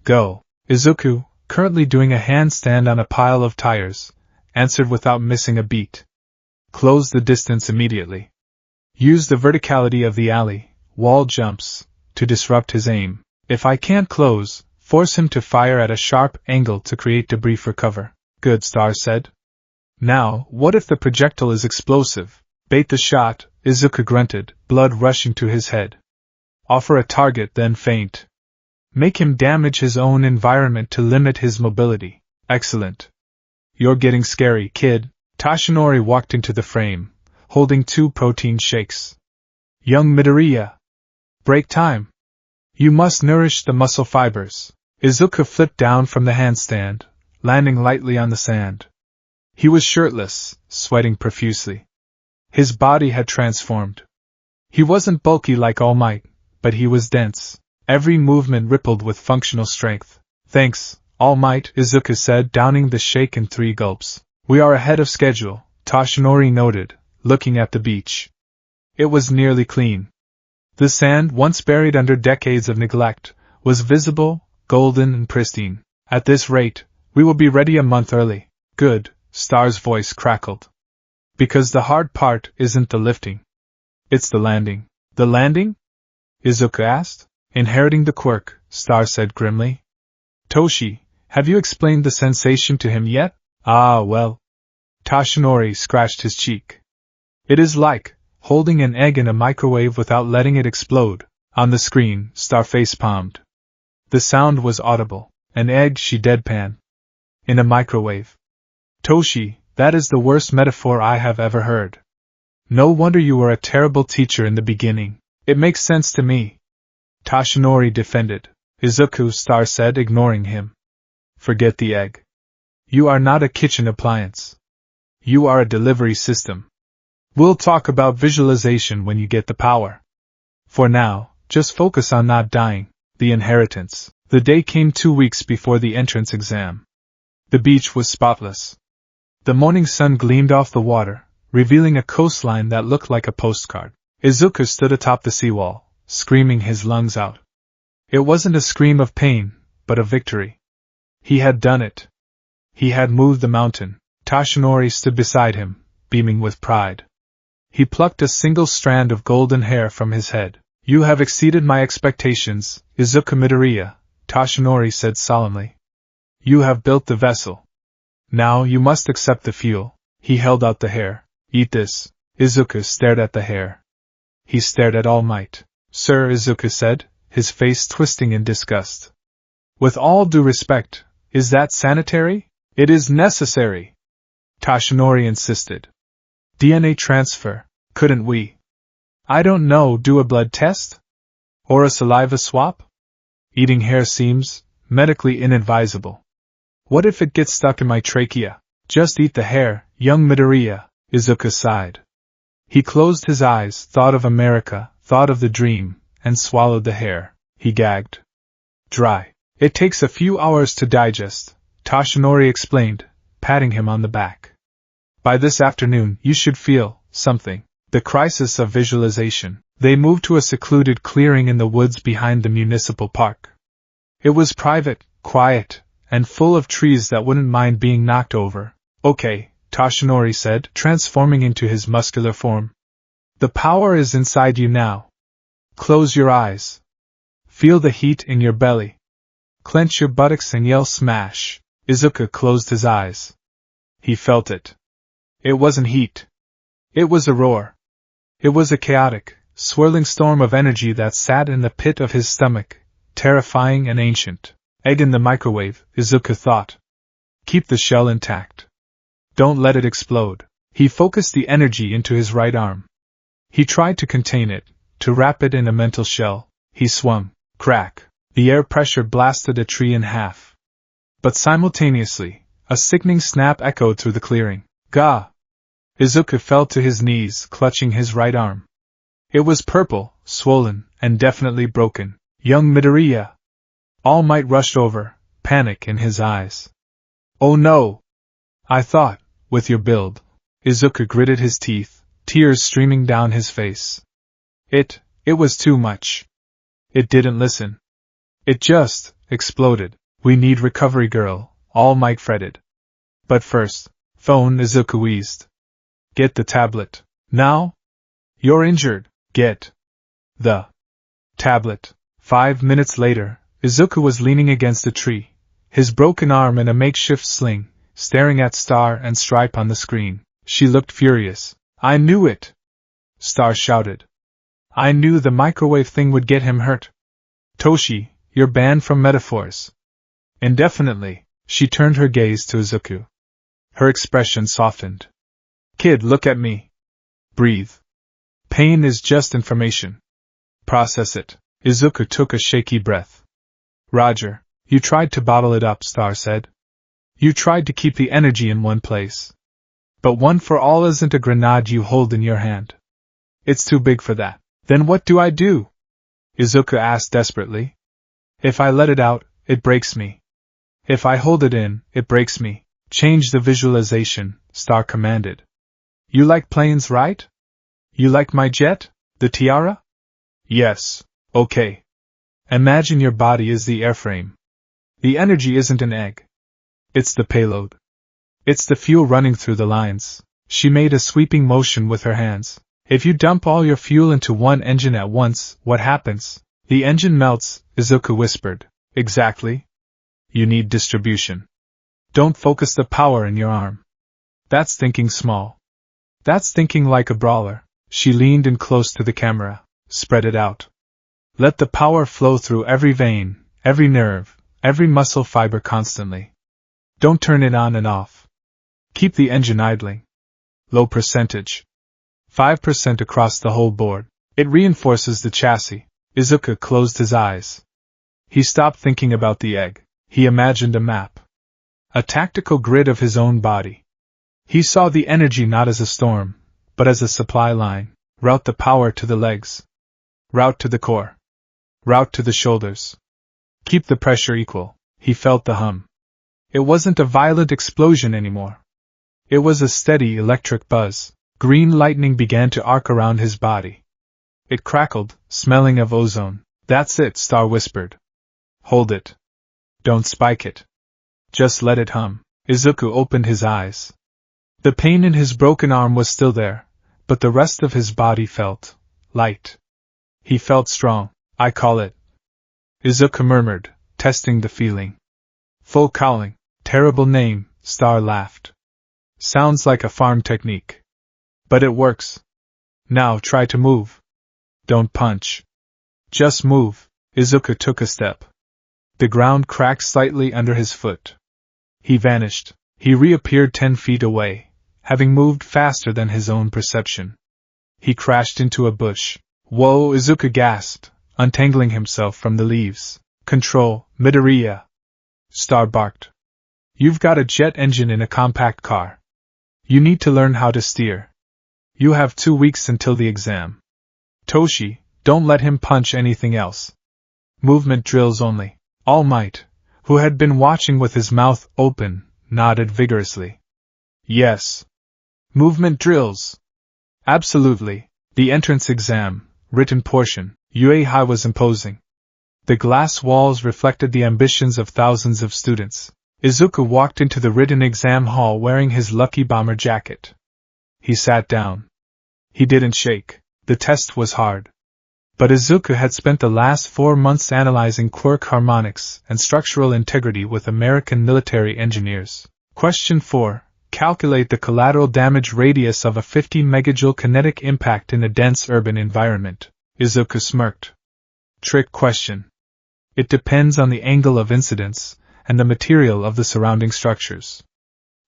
Go. Izuku, currently doing a handstand on a pile of tires, answered without missing a beat. Close the distance immediately. Use the verticality of the alley, wall jumps, to disrupt his aim. If I can't close, force him to fire at a sharp angle to create debris for cover. Good, Star said. Now, what if the projectile is explosive? Bait the shot, Izuku grunted, blood rushing to his head. Offer a target, then feint. Make him damage his own environment to limit his mobility. Excellent. You're getting scary, kid. Toshinori walked into the frame, holding 2 protein shakes. Young Midoriya. Break time. You must nourish the muscle fibers. Izuku flipped down from the handstand, landing lightly on the sand. He was shirtless, sweating profusely. His body had transformed. He wasn't bulky like All Might, but he was dense. Every movement rippled with functional strength. Thanks, All Might, Izuku said, downing the shake in 3 gulps. We are ahead of schedule, Toshinori noted, looking at the beach. It was nearly clean. The sand, once buried under decades of neglect, was visible, golden and pristine. At this rate, we will be ready a month early. Good, Star's voice crackled. Because the hard part isn't the lifting. It's the landing. The landing? Izuku asked. Inheriting the quirk, Star said grimly. Toshi, have you explained the sensation to him yet? Ah, well. Toshinori scratched his cheek. It is like holding an egg in a microwave without letting it explode. On the screen, Star face-palmed. The sound was audible. An egg, she deadpan. In a microwave. Toshi, that is the worst metaphor I have ever heard. No wonder you were a terrible teacher in the beginning. It makes sense to me. Toshinori defended. Izuku, Star said, ignoring him. Forget the egg. You are not a kitchen appliance. You are a delivery system. We'll talk about visualization when you get the power. For now, just focus on not dying. The inheritance. The day came 2 weeks before the entrance exam. The beach was spotless. The morning sun gleamed off the water, revealing a coastline that looked like a postcard. Izuku stood atop the seawall, screaming his lungs out. It wasn't a scream of pain, but a victory. He had done it. He had moved the mountain. Toshinori stood beside him, beaming with pride. He plucked a single strand of golden hair from his head. You have exceeded my expectations, Izuku Midoriya, Toshinori said solemnly. You have built the vessel. Now you must accept the fuel. He held out the hair. Eat this. Izuku stared at the hair. He stared at All Might. Sir, Izuku said, his face twisting in disgust. With all due respect, is that sanitary? It is necessary. Toshinori insisted. DNA transfer, couldn't we? I don't know, do a blood test? Or a saliva swap? Eating hair seems medically inadvisable. What if it gets stuck in my trachea? Just eat the hair, young Midoriya, Izuku sighed. He closed his eyes, thought of America, thought of the dream, and swallowed the hair. He gagged. Dry. It takes a few hours to digest, Toshinori explained, patting him on the back. By this afternoon you should feel something. The crisis of visualization. They moved to a secluded clearing in the woods behind the municipal park. It was private, quiet, and full of trees that wouldn't mind being knocked over. Okay, Toshinori said, transforming into his muscular form. The power is inside you now. Close your eyes. Feel the heat in your belly. Clench your buttocks and yell smash. Izuku closed his eyes. He felt it. It wasn't heat. It was a roar. It was a chaotic, swirling storm of energy that sat in the pit of his stomach, terrifying and ancient. Egg in the microwave, Izuku thought. Keep the shell intact. Don't let it explode. He focused the energy into his right arm. He tried to contain it, to wrap it in a mental shell. He swung. Crack. The air pressure blasted a tree in half. But simultaneously, a sickening snap echoed through the clearing. Gah! Izuku fell to his knees, clutching his right arm. It was purple, swollen, and definitely broken. Young Midoriya! All Might rushed over, panic in his eyes. Oh no! I thought, with your build. Izuku gritted his teeth, tears streaming down his face. It was too much. It didn't listen. It just exploded. We need recovery, girl, All Might fretted. But first, phone, Izuku wheezed. Get the tablet. Now? You're injured. Get the tablet. 5 minutes later, Izuku was leaning against a tree, his broken arm in a makeshift sling, staring at Star and Stripe on the screen. She looked furious. I knew it! Star shouted. I knew the microwave thing would get him hurt. Toshi, you're banned from metaphors. Indefinitely, she turned her gaze to Izuku. Her expression softened. Kid, look at me. Breathe. Pain is just information. Process it. Izuku took a shaky breath. Roger, you tried to bottle it up, Star said. You tried to keep the energy in one place. But one for all isn't a grenade you hold in your hand. It's too big for that. Then what do I do? Izuku asked desperately. If I let it out, it breaks me. If I hold it in, it breaks me. Change the visualization, Star commanded. You like planes, right? You like my jet? The tiara? Yes, okay. Imagine your body is the airframe. The energy isn't an egg. It's the payload. It's the fuel running through the lines. She made a sweeping motion with her hands. If you dump all your fuel into one engine at once, what happens? The engine melts, Izuku whispered. Exactly. You need distribution. Don't focus the power in your arm. That's thinking small. That's thinking like a brawler. She leaned in close to the camera. Spread it out. Let the power flow through every vein, every nerve, every muscle fiber constantly. Don't turn it on and off. Keep the engine idling. Low percentage. 5% across the whole board. It reinforces the chassis. Izuku closed his eyes. He stopped thinking about the egg. He imagined a map. A tactical grid of his own body. He saw the energy not as a storm, but as a supply line. Route the power to the legs. Route to the core. Route to the shoulders. Keep the pressure equal. He felt the hum. It wasn't a violent explosion anymore. It was a steady electric buzz. Green lightning began to arc around his body. It crackled, smelling of ozone. That's it, Star whispered. Hold it. Don't spike it. Just let it hum. Izuku opened his eyes. The pain in his broken arm was still there, but the rest of his body felt light. He felt strong. I call it. Izuku murmured, testing the feeling. Full cowling. Terrible name, Star laughed. Sounds like a farm technique. But it works. Now try to move. Don't punch. Just move. Izuku took a step. The ground cracked slightly under his foot. He vanished. He reappeared 10 feet away, having moved faster than his own perception. He crashed into a bush. Whoa! Izuku gasped, untangling himself from the leaves. Control, Midoriya! Star barked. You've got a jet engine in a compact car. You need to learn how to steer. You have 2 weeks until the exam. Toshi, don't let him punch anything else. Movement drills only. All Might, who had been watching with his mouth open, nodded vigorously. Yes. Movement drills. Absolutely. The entrance exam, written portion, Uehai was imposing. The glass walls reflected the ambitions of thousands of students. Izuku walked into the written exam hall wearing his lucky bomber jacket. He sat down. He didn't shake. The test was hard. But Izuku had spent the last 4 months analyzing quark harmonics and structural integrity with American military engineers. Question 4. Calculate the collateral damage radius of a 50 megajoule kinetic impact in a dense urban environment. Izuku smirked. Trick question. It depends on the angle of incidence and the material of the surrounding structures.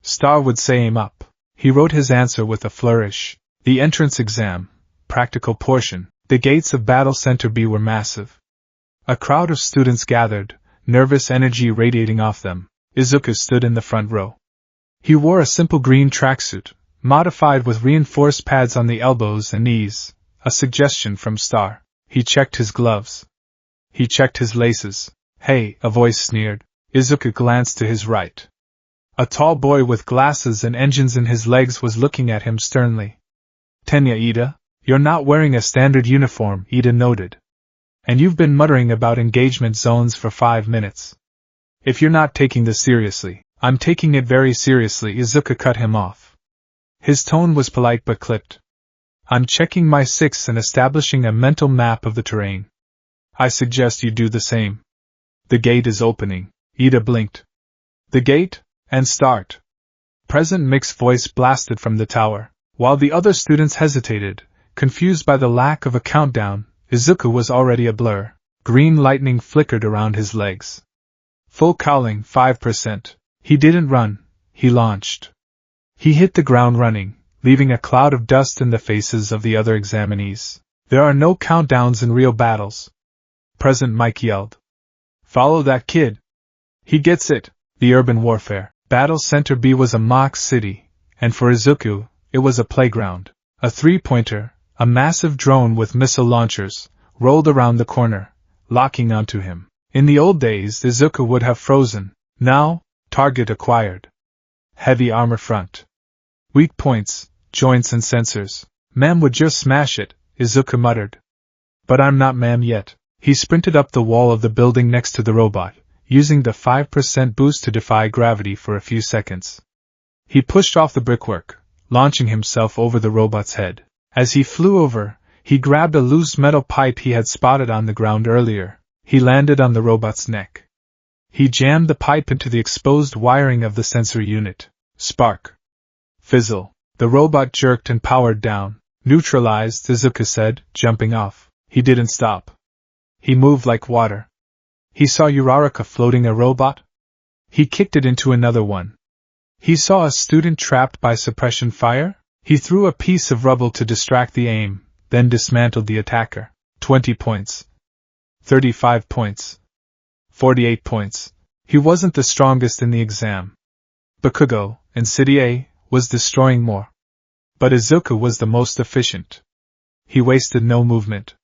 Star would say aim up. He wrote his answer with a flourish. The entrance exam, practical portion. The gates of Battle Center B were massive. A crowd of students gathered, nervous energy radiating off them. Izuku stood in the front row. He wore a simple green tracksuit, modified with reinforced pads on the elbows and knees, a suggestion from Star. He checked his gloves. He checked his laces. Hey, a voice sneered. Izuku glanced to his right. A tall boy with glasses and engines in his legs was looking at him sternly. Tenya Ida? You're not wearing a standard uniform, Ida noted. And you've been muttering about engagement zones for 5 minutes. If you're not taking this seriously, I'm taking it very seriously, Izuku cut him off. His tone was polite but clipped. I'm checking my 6 and establishing a mental map of the terrain. I suggest you do the same. The gate is opening. Ida blinked. The gate? And start. Present Mick's voice blasted from the tower. While the other students hesitated, confused by the lack of a countdown, Izuku was already a blur. Green lightning flickered around his legs. Full cowling, 5%. He didn't run, he launched. He hit the ground running, leaving a cloud of dust in the faces of the other examinees. There are no countdowns in real battles. Present Mike yelled. Follow that kid. He gets it. The urban warfare. Battle Center B was a mock city, and for Izuku, it was a playground. A 3-pointer, a massive drone with missile launchers, rolled around the corner, locking onto him. In the old days, Izuku would have frozen. Now, target acquired. Heavy armor front. Weak points, joints and sensors. Ma'am would just smash it, Izuku muttered. But I'm not ma'am yet. He sprinted up the wall of the building next to the robot, using the 5% boost to defy gravity for a few seconds. He pushed off the brickwork, launching himself over the robot's head. As he flew over, he grabbed a loose metal pipe he had spotted on the ground earlier. He landed on the robot's neck. He jammed the pipe into the exposed wiring of the sensor unit. Spark. Fizzle. The robot jerked and powered down. Neutralized, Izuku said, jumping off. He didn't stop. He moved like water. He saw Uraraka floating a robot. He kicked it into another one. He saw a student trapped by suppression fire. He threw a piece of rubble to distract the aim, then dismantled the attacker. 20 points. 35 points. 48 points. He wasn't the strongest in the exam. Bakugo, in City A, was destroying more. But Izuku was the most efficient. He wasted no movement.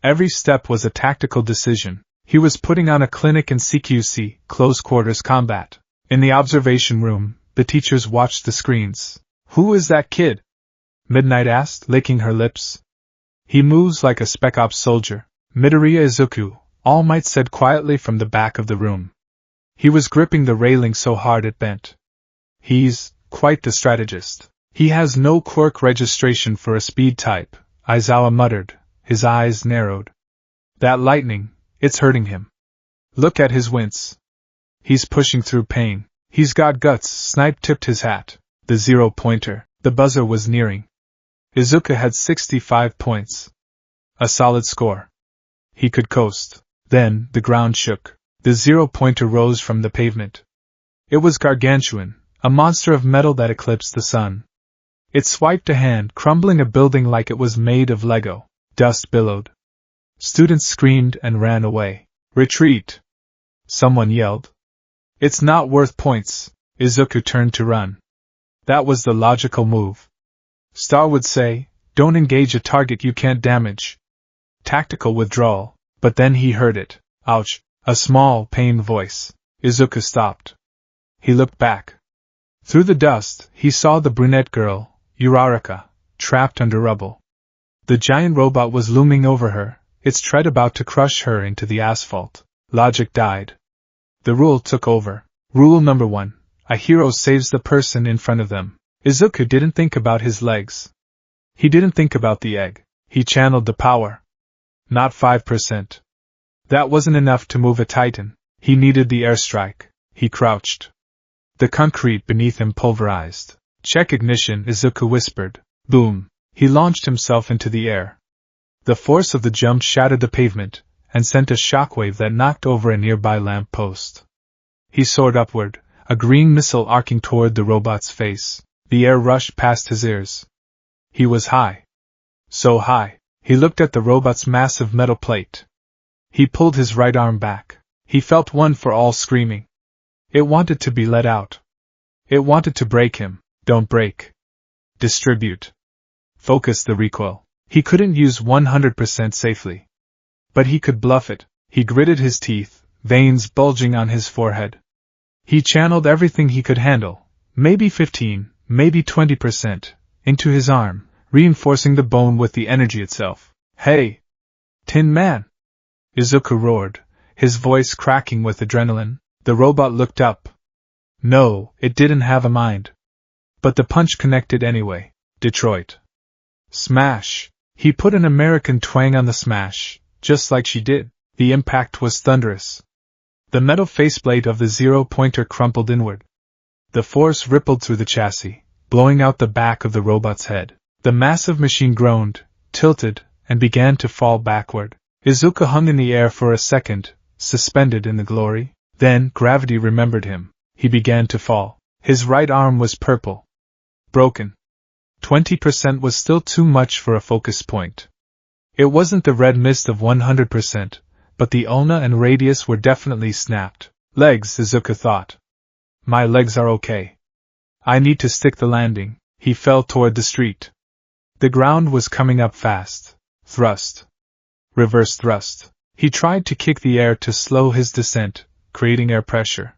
Every step was a tactical decision. He was putting on a clinic in CQC, close quarters combat. In the observation room, the teachers watched the screens. Who is that kid? Midnight asked, licking her lips. He moves like a Spec Ops soldier. Midoriya Izuku, All Might said quietly from the back of the room. He was gripping the railing so hard it bent. He's quite the strategist. He has no quirk registration for a speed type, Aizawa muttered, his eyes narrowed. That lightning, it's hurting him. Look at his wince. He's pushing through pain. He's got guts. Snipe tipped his hat. The 0-pointer, the buzzer was nearing. Izuku had 65 points. A solid score. He could coast. Then, the ground shook. The 0-pointer rose from the pavement. It was gargantuan, a monster of metal that eclipsed the sun. It swiped a hand, crumbling a building like it was made of Lego. Dust billowed. Students screamed and ran away. Retreat! Someone yelled. It's not worth points. Izuku turned to run. That was the logical move. Star would say, don't engage a target you can't damage. Tactical withdrawal, but then he heard it. Ouch, a small, pained voice. Izuku stopped. He looked back. Through the dust, he saw the brunette girl, Uraraka, trapped under rubble. The giant robot was looming over her, its tread about to crush her into the asphalt. Logic died. The rule took over. Rule number 1. A hero saves the person in front of them. Izuku didn't think about his legs. He didn't think about the egg. He channeled the power. Not 5%. That wasn't enough to move a titan. He needed the airstrike. He crouched. The concrete beneath him pulverized. Check ignition, Izuku whispered. Boom. He launched himself into the air. The force of the jump shattered the pavement, and sent a shockwave that knocked over a nearby lamp post. He soared upward, a green missile arcing toward the robot's face. The air rushed past his ears. He was high. So high. He looked at the robot's massive metal plate. He pulled his right arm back. He felt one for all screaming. It wanted to be let out. It wanted to break him. Don't break. Distribute. Focus the recoil. He couldn't use 100% safely. But he could bluff it. He gritted his teeth, veins bulging on his forehead. He channeled everything he could handle, maybe 15, maybe 20%, into his arm, reinforcing the bone with the energy itself. Hey! Tin Man! Izuku roared, his voice cracking with adrenaline. The robot looked up. No, it didn't have a mind. But the punch connected anyway. Detroit. Smash! He put an American twang on the smash, just like she did. The impact was thunderous. The metal faceplate of the 0-pointer crumpled inward. The force rippled through the chassis, blowing out the back of the robot's head. The massive machine groaned, tilted, and began to fall backward. Izuku hung in the air for a second, suspended in the glory. Then gravity remembered him. He began to fall. His right arm was purple. Broken. 20% was still too much for a focus point. It wasn't the red mist of 100%, but the ulna and radius were definitely snapped. Legs, Izuku thought. My legs are okay. I need to stick the landing. He fell toward the street. The ground was coming up fast. Thrust. Reverse thrust. He tried to kick the air to slow his descent, creating air pressure.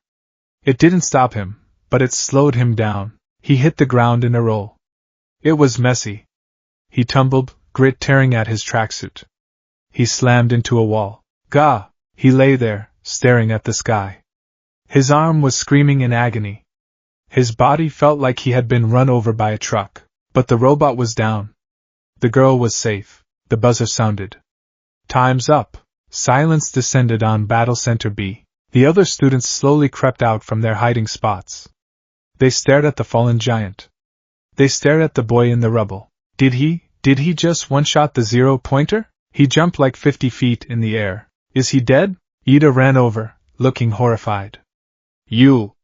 It didn't stop him, but it slowed him down. He hit the ground in a roll. It was messy. He tumbled, grit tearing at his tracksuit. He slammed into a wall. Gah! He lay there, staring at the sky. His arm was screaming in agony. His body felt like he had been run over by a truck, but the robot was down. The girl was safe. The buzzer sounded. Time's up. Silence descended on Battle Center B. The other students slowly crept out from their hiding spots. They stared at the fallen giant. They stared at the boy in the rubble. Did he just one-shot the 0-pointer? He jumped like 50 feet in the air. Is he dead? Ida ran over, looking horrified. You!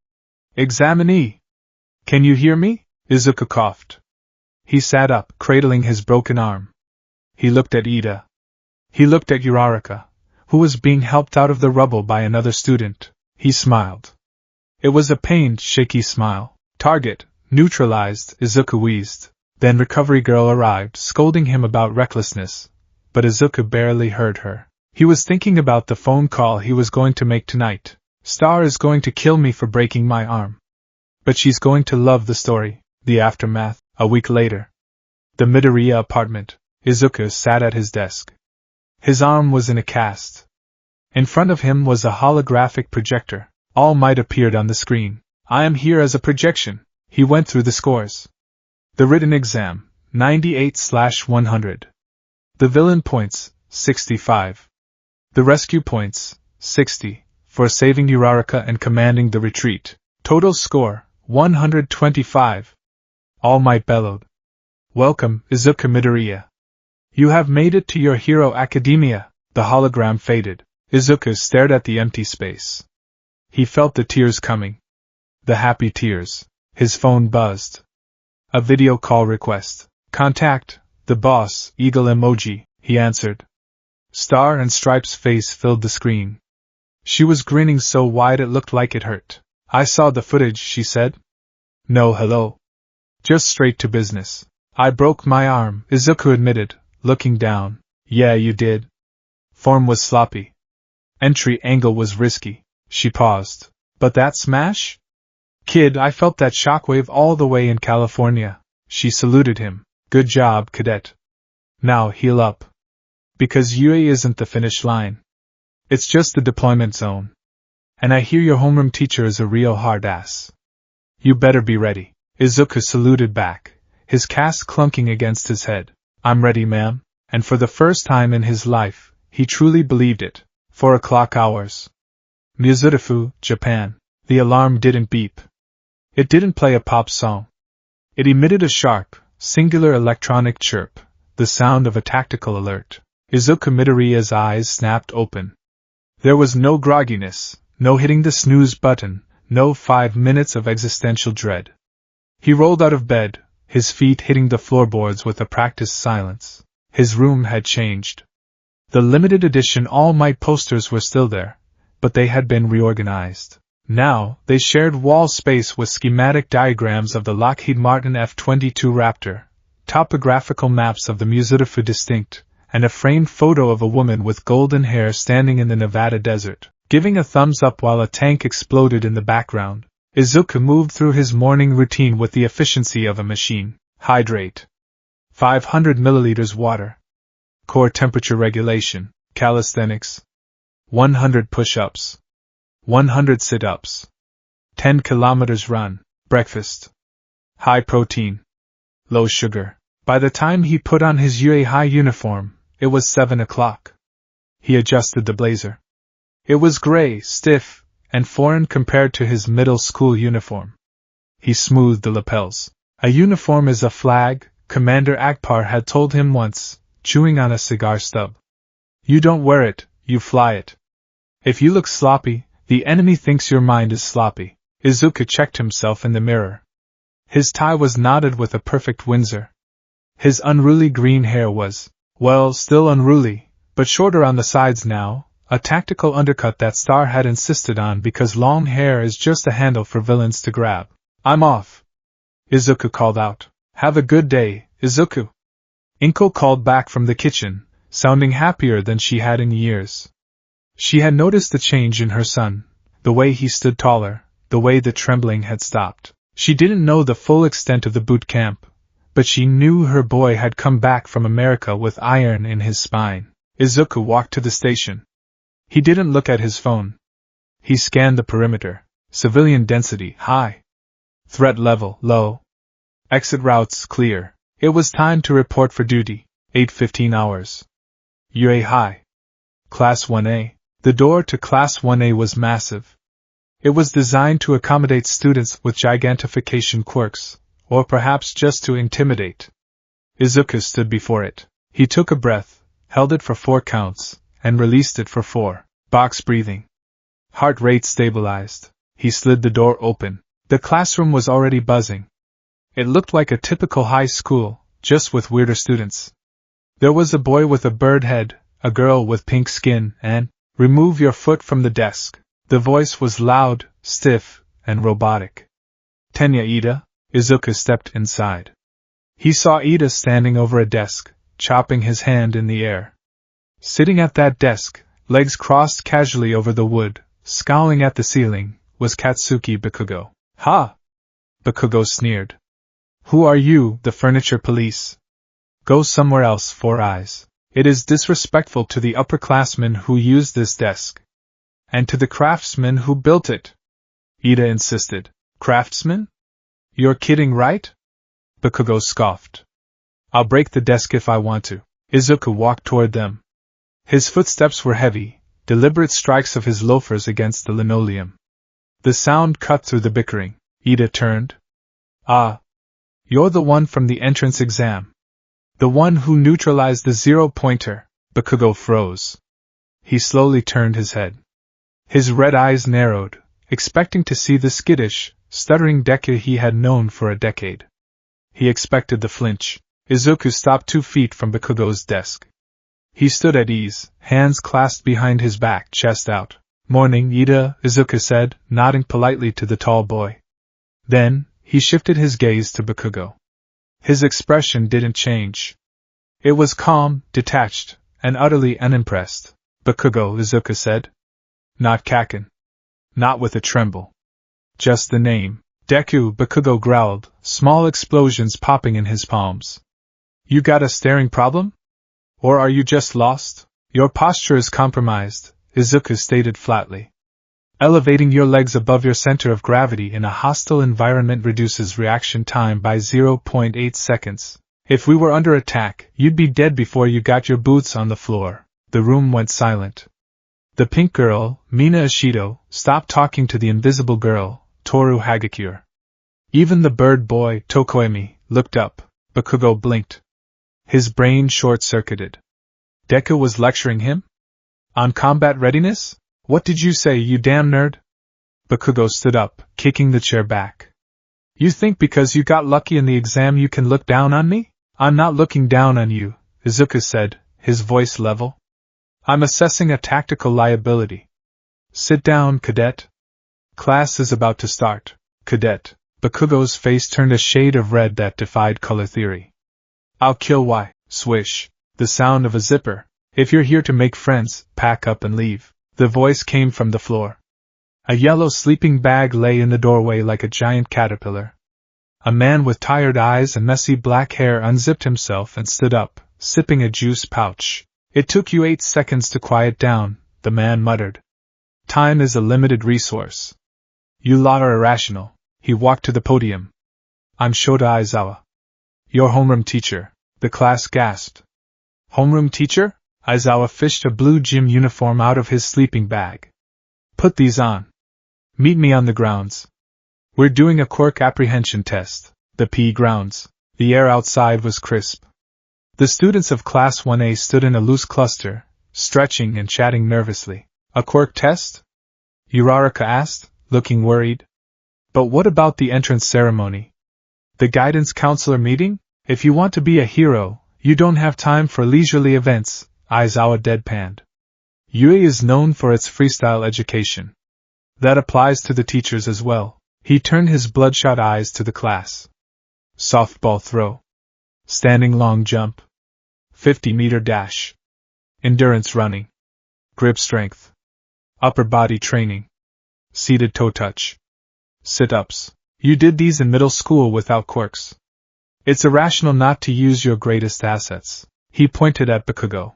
Examinee! Can you hear me? Izuku coughed. He sat up, cradling his broken arm. He looked at Ida. He looked at Uraraka, who was being helped out of the rubble by another student. He smiled. It was a pained, shaky smile. Target, neutralized, Izuku wheezed. Then Recovery Girl arrived, scolding him about recklessness, but Izuku barely heard her. He was thinking about the phone call he was going to make tonight. Star is going to kill me for breaking my arm. But she's going to love the story. The aftermath. A week later. The Midoriya apartment. Izuku sat at his desk. His arm was in a cast. In front of him was a holographic projector. All Might appeared on the screen. I am here as a projection. He went through the scores. The written exam, 98/100. The villain points, 65. The rescue points, 60, for saving Uraraka and commanding the retreat. Total score, 125. All Might bellowed. Welcome, Izuku Midoriya. You have made it to your hero academia. The hologram faded. Izuku stared at the empty space. He felt the tears coming. The happy tears. His phone buzzed. A video call request. Contact, the boss, eagle emoji, he answered. Star and Stripe's face filled the screen. She was grinning so wide it looked like it hurt. I saw the footage, she said. No hello. Just straight to business. I broke my arm, Izuku admitted, looking down. Yeah, you did. Form was sloppy. Entry angle was risky. She paused. But that smash? Kid, I felt that shockwave all the way in California. She saluted him. Good job, cadet. Now heal up. Because UA isn't the finish line. It's just the deployment zone. And I hear your homeroom teacher is a real hard ass. You better be ready. Izuku saluted back, his casque clunking against his head. I'm ready, ma'am. And for the first time in his life, he truly believed it. 4 o'clock hours. Mizurifu, Japan. The alarm didn't beep. It didn't play a pop song. It emitted a sharp, singular electronic chirp, the sound of a tactical alert. Izuku Midoriya's eyes snapped open. There was no grogginess, no hitting the snooze button, no 5 minutes of existential dread. He rolled out of bed, his feet hitting the floorboards with a practiced silence. His room had changed. The limited edition All Might posters were still there, but they had been reorganized. Now, they shared wall space with schematic diagrams of the Lockheed Martin F-22 Raptor, topographical maps of the Mizurifu Distinct, and a framed photo of a woman with golden hair standing in the Nevada desert, giving a thumbs up while a tank exploded in the background. Izuku moved through his morning routine with the efficiency of a machine. Hydrate. 500 milliliters water. Core temperature regulation. Calisthenics. 100 push-ups. 100 sit-ups. 10 kilometers run. Breakfast. High protein. Low sugar. By the time he put on his UA high uniform, it was 7 o'clock. He adjusted the blazer. It was gray, stiff, and foreign compared to his middle school uniform. He smoothed the lapels. A uniform is a flag, Commander Akpar had told him once, chewing on a cigar stub. You don't wear it, you fly it. If you look sloppy, the enemy thinks your mind is sloppy. Izuku checked himself in the mirror. His tie was knotted with a perfect Windsor. His unruly green hair was, well, still unruly, but shorter on the sides now, a tactical undercut that Star had insisted on because long hair is just a handle for villains to grab. I'm off. Izuku called out. Have a good day, Izuku. Inko called back from the kitchen, sounding happier than she had in years. She had noticed the change in her son, the way he stood taller, the way the trembling had stopped. She didn't know the full extent of the boot camp, but she knew her boy had come back from America with iron in his spine. Izuku walked to the station. He didn't look at his phone. He scanned the perimeter. Civilian density, high. Threat level, low. Exit routes, clear. It was time to report for duty. 8:15 hours. UA high. Class 1A. The door to Class 1A was massive. It was designed to accommodate students with gigantification quirks, or perhaps just to intimidate. Izuku stood before it. He took a breath, held it for 4 counts, and released it for 4. Box breathing. Heart rate stabilized. He slid the door open. The classroom was already buzzing. It looked like a typical high school, just with weirder students. There was a boy with a bird head, a girl with pink skin, and, remove your foot from the desk. The voice was loud, stiff, and robotic. Tenya Ida? Izuku stepped inside. He saw Ida standing over a desk, chopping his hand in the air. Sitting at that desk, legs crossed casually over the wood, scowling at the ceiling, was Katsuki Bakugo. Ha! Bakugo sneered. Who are you, the furniture police? Go somewhere else, 4 Eyes. It is disrespectful to the upperclassmen who used this desk. And to the craftsmen who built it. Ida insisted. Craftsman? You're kidding, right? Bakugo scoffed. I'll break the desk if I want to. Izuku walked toward them. His footsteps were heavy, deliberate strikes of his loafers against the linoleum. The sound cut through the bickering. Ida turned. Ah. You're the one from the entrance exam. The one who neutralized the 0-pointer. Bakugo froze. He slowly turned his head. His red eyes narrowed, expecting to see the skittish, stuttering Deku he had known for a decade. He expected the flinch. Izuku stopped 2 feet from Bakugo's desk. He stood at ease, hands clasped behind his back, chest out. Morning, Ida, Izuku said, nodding politely to the tall boy. Then, he shifted his gaze to Bakugo. His expression didn't change. It was calm, detached, and utterly unimpressed. Bakugo, Izuku said. Not Kaken. Not with a tremble. Just the name. Deku, Bakugo growled, small explosions popping in his palms. You got a staring problem? Or are you just lost? Your posture is compromised, Izuku stated flatly. Elevating your legs above your center of gravity in a hostile environment reduces reaction time by 0.8 seconds. If we were under attack, you'd be dead before you got your boots on the floor. The room went silent. The pink girl, Mina Ishido, stopped talking to the invisible girl, Toru Hagakure. Even the bird boy, Tokoemi, looked up. Bakugo blinked. His brain short-circuited. Deku was lecturing him? On combat readiness? What did you say, you damn nerd? Bakugo stood up, kicking the chair back. You think because you got lucky in the exam you can look down on me? I'm not looking down on you, Izuku said, his voice level. I'm assessing a tactical liability. Sit down, cadet. Class is about to start, cadet. Bakugo's face turned a shade of red that defied color theory. I'll kill why, swish, the sound of a zipper. If you're here to make friends, pack up and leave. The voice came from the floor. A yellow sleeping bag lay in the doorway like a giant caterpillar. A man with tired eyes and messy black hair unzipped himself and stood up, sipping a juice pouch. It took you 8 seconds to quiet down, the man muttered. Time is a limited resource. You lot are irrational. He walked to the podium. I'm Shota Aizawa. Your homeroom teacher, the class gasped. Homeroom teacher? Aizawa fished a blue gym uniform out of his sleeping bag. Put these on. Meet me on the grounds. We're doing a quirk apprehension test. The P grounds. The air outside was crisp. The students of Class 1A stood in a loose cluster, stretching and chatting nervously. A quirk test? Uraraka asked, looking worried. But what about the entrance ceremony? The guidance counselor meeting? If you want to be a hero, you don't have time for leisurely events, Aizawa deadpanned. UA is known for its freestyle education. That applies to the teachers as well. He turned his bloodshot eyes to the class. Softball throw. Standing long jump. 50-meter dash. Endurance running. Grip strength. Upper body training. Seated toe touch. Sit-ups. You did these in middle school without quirks. It's irrational not to use your greatest assets. He pointed at Bakugo.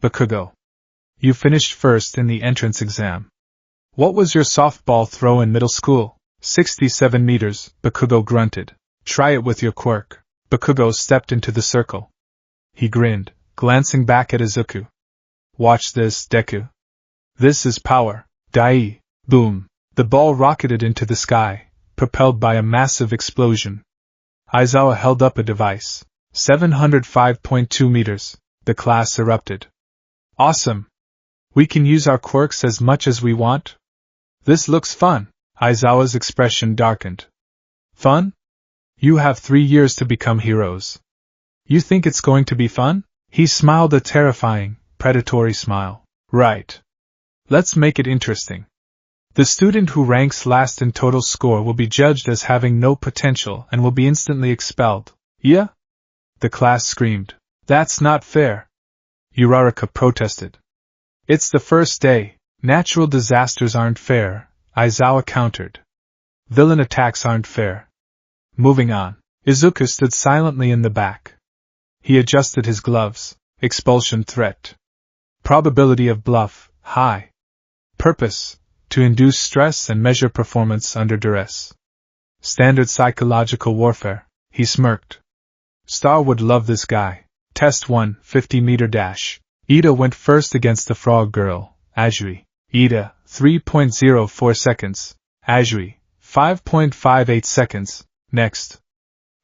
Bakugo. You finished first in the entrance exam. What was your softball throw in middle school? 67 meters, Bakugo grunted. Try it with your quirk. Bakugo stepped into the circle. He grinned, glancing back at Izuku. Watch this, Deku. This is power. Dai. Boom. The ball rocketed into the sky, propelled by a massive explosion. Aizawa held up a device. 705.2 meters. The class erupted. Awesome. We can use our quirks as much as we want? This looks fun. Aizawa's expression darkened. Fun? You have 3 years to become heroes. You think it's going to be fun? He smiled a terrifying, predatory smile. Right. Let's make it interesting. The student who ranks last in total score will be judged as having no potential and will be instantly expelled. Yeah? The class screamed. That's not fair. Uraraka protested. It's the first day. Natural disasters aren't fair, Aizawa countered. Villain attacks aren't fair. Moving on. Izuku stood silently in the back. He adjusted his gloves. Expulsion threat. Probability of bluff, high. Purpose, to induce stress and measure performance under duress. Standard psychological warfare, he smirked. Star would love this guy. Test 1, 50-meter dash. Ida went first against the frog girl, Ajui. Ida, 3.04 seconds. Ajui, 5.58 seconds. Next.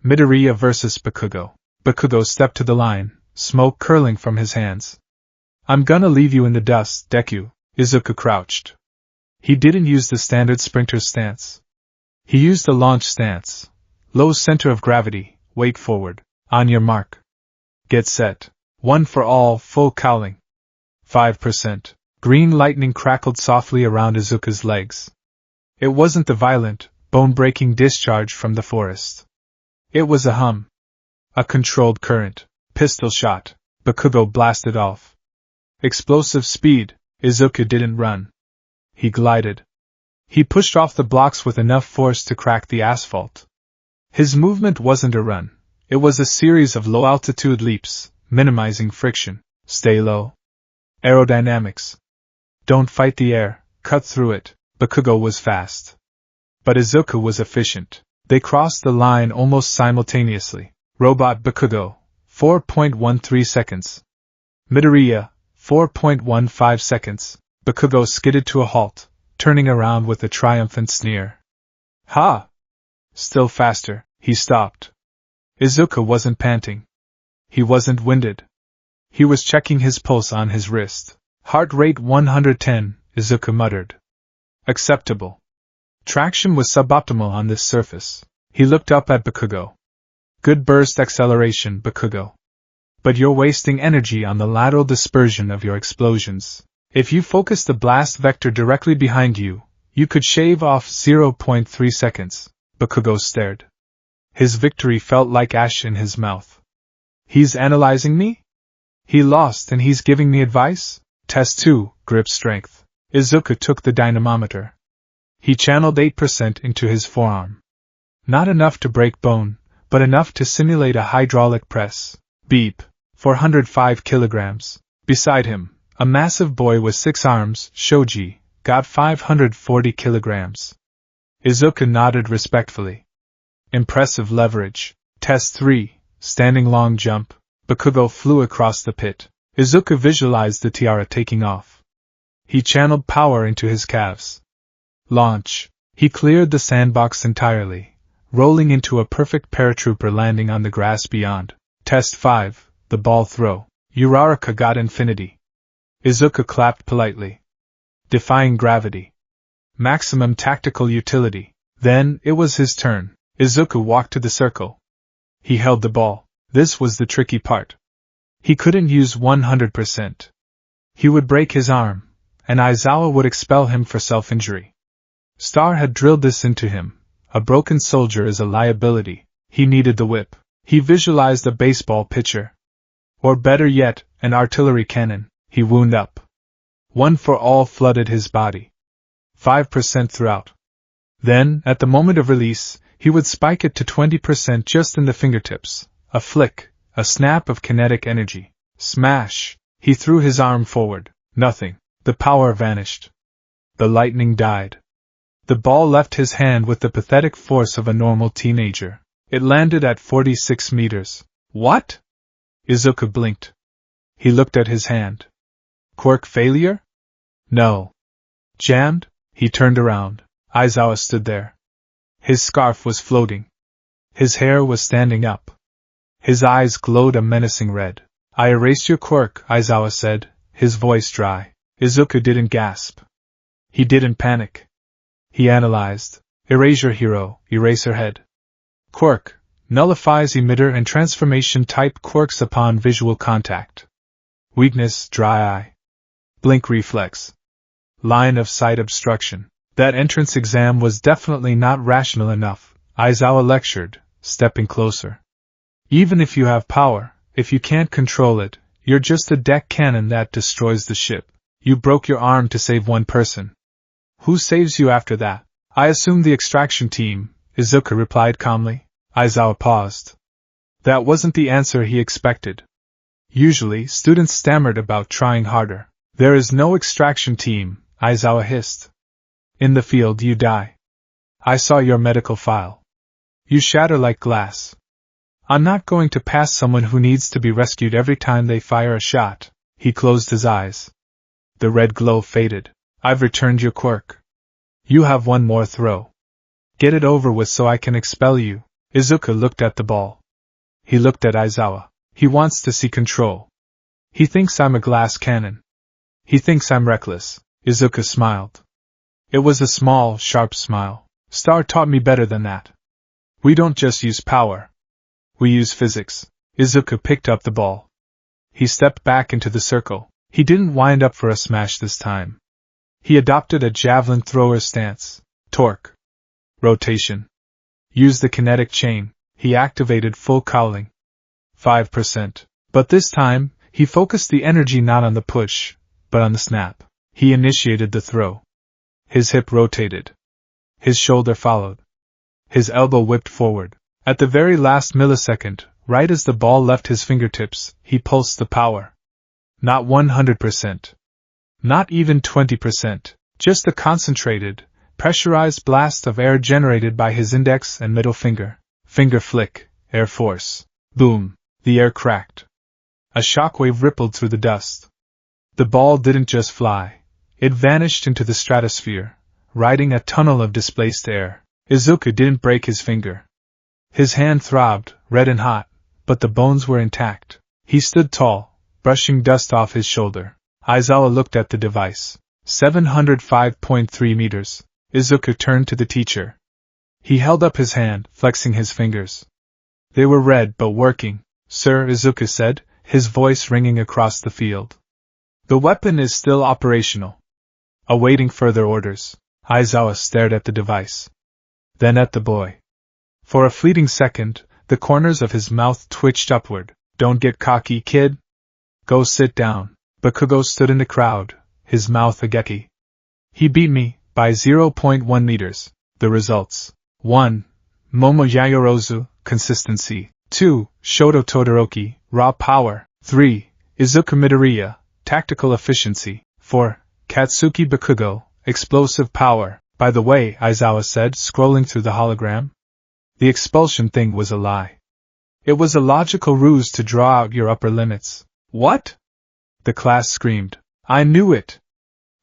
Midoriya versus Bakugo. Bakugo stepped to the line, smoke curling from his hands. I'm gonna leave you in the dust, Deku. Izuku crouched. He didn't use the standard sprinter's stance. He used the launch stance. Low center of gravity, weight forward. On your mark. Get set. One for all, full cowling. 5%. Green lightning crackled softly around Izuku's legs. It wasn't the violent, bone-breaking discharge from the forest. It was a hum. A controlled current. Pistol shot. Bakugo blasted off. Explosive speed. Izuku didn't run. He glided. He pushed off the blocks with enough force to crack the asphalt. His movement wasn't a run. It was a series of low-altitude leaps, minimizing friction. Stay low. Aerodynamics. Don't fight the air, cut through it. Bakugo was fast. But Izuku was efficient. They crossed the line almost simultaneously. Robot Bakugo, 4.13 seconds. Midoriya, 4.15 seconds. Bakugo skidded to a halt, turning around with a triumphant sneer. Ha! Still faster, he stopped. Izuku wasn't panting. He wasn't winded. He was checking his pulse on his wrist. Heart rate 110, Izuku muttered. Acceptable. Traction was suboptimal on this surface. He looked up at Bakugo. Good burst acceleration, Bakugo. But you're wasting energy on the lateral dispersion of your explosions. If you focus the blast vector directly behind you, you could shave off 0.3 seconds. Bakugo stared. His victory felt like ash in his mouth. He's analyzing me? He lost and he's giving me advice? Test 2, grip strength. Izuku took the dynamometer. He channeled 8% into his forearm. Not enough to break bone, but enough to simulate a hydraulic press. Beep. 405 kilograms. Beside him, a massive boy with 6 arms, Shoji, got 540 kilograms. Izuku nodded respectfully. Impressive leverage. Test 3, standing long jump. Bakugo flew across the pit. Izuku visualized the tiara taking off. He channeled power into his calves. Launch. He cleared the sandbox entirely, rolling into a perfect paratrooper landing on the grass beyond. Test 5, the ball throw. Uraraka got infinity. Izuku clapped politely. Defying gravity. Maximum tactical utility. Then, it was his turn. Izuku walked to the circle. He held the ball. This was the tricky part. He couldn't use 100%. He would break his arm, and Aizawa would expel him for self-injury. Star had drilled this into him. A broken soldier is a liability. He needed the whip. He visualized a baseball pitcher. Or better yet, an artillery cannon. He wound up. One for all flooded his body. 5% throughout. Then, at the moment of release, he would spike it to 20% just in the fingertips. A flick, a snap of kinetic energy. Smash! He threw his arm forward. Nothing. The power vanished. The lightning died. The ball left his hand with the pathetic force of a normal teenager. It landed at 46 meters. What? Izuku blinked. He looked at his hand. Quirk failure? No. Jammed? He turned around. Aizawa stood there. His scarf was floating. His hair was standing up. His eyes glowed a menacing red. I erased your quirk, Aizawa said, his voice dry. Izuku didn't gasp. He didn't panic. He analyzed. Erasure hero, eraserhead. Quirk, nullifies emitter and transformation type quirks upon visual contact. Weakness, dry eye. Blink reflex. Line of sight obstruction. That entrance exam was definitely not rational enough, Aizawa lectured, stepping closer. Even if you have power, if you can't control it, you're just a deck cannon that destroys the ship. You broke your arm to save one person. Who saves you after that? I assume the extraction team, Izuku replied calmly. Aizawa paused. That wasn't the answer he expected. Usually, students stammered about trying harder. There is no extraction team, Aizawa hissed. In the field you die. I saw your medical file. You shatter like glass. I'm not going to pass someone who needs to be rescued every time they fire a shot. He closed his eyes. The red glow faded. I've returned your quirk. You have one more throw. Get it over with so I can expel you. Izuku looked at the ball. He looked at Aizawa. He wants to see control. He thinks I'm a glass cannon. He thinks I'm reckless. Izuku smiled. It was a small, sharp smile. Star taught me better than that. We don't just use power. We use physics. Izuku picked up the ball. He stepped back into the circle. He didn't wind up for a smash this time. He adopted a javelin thrower's stance. Torque. Rotation. Use the kinetic chain. He activated full cowling. 5%. But this time, he focused the energy not on the push, but on the snap. He initiated the throw. His hip rotated. His shoulder followed. His elbow whipped forward. At the very last millisecond, right as the ball left his fingertips, he pulsed the power. Not 100%. Not even 20%. Just a concentrated, pressurized blast of air generated by his index and middle finger. Finger flick, air force. Boom. The air cracked. A shockwave rippled through the dust. The ball didn't just fly. It vanished into the stratosphere, riding a tunnel of displaced air. Izuku didn't break his finger. His hand throbbed, red and hot, but the bones were intact. He stood tall, brushing dust off his shoulder. Aizawa looked at the device. 705.3 meters. Izuku turned to the teacher. He held up his hand, flexing his fingers. They were red but working. Sir, Izuku said, his voice ringing across the field. The weapon is still operational. Awaiting further orders. Aizawa stared at the device. Then at the boy. For a fleeting second, the corners of his mouth twitched upward. Don't get cocky, kid. Go sit down. Bakugo stood in the crowd, his mouth agape. He beat me, by 0.1 meters. The results. 1. Momo Yayorozu, consistency. 2. Shoto Todoroki, raw power. 3. Izuku Midoriya, tactical efficiency. 4. Katsuki Bakugo, explosive power. By the way, Aizawa said, scrolling through the hologram. The expulsion thing was a lie. It was a logical ruse to draw out your upper limits. What? The class screamed. I knew it.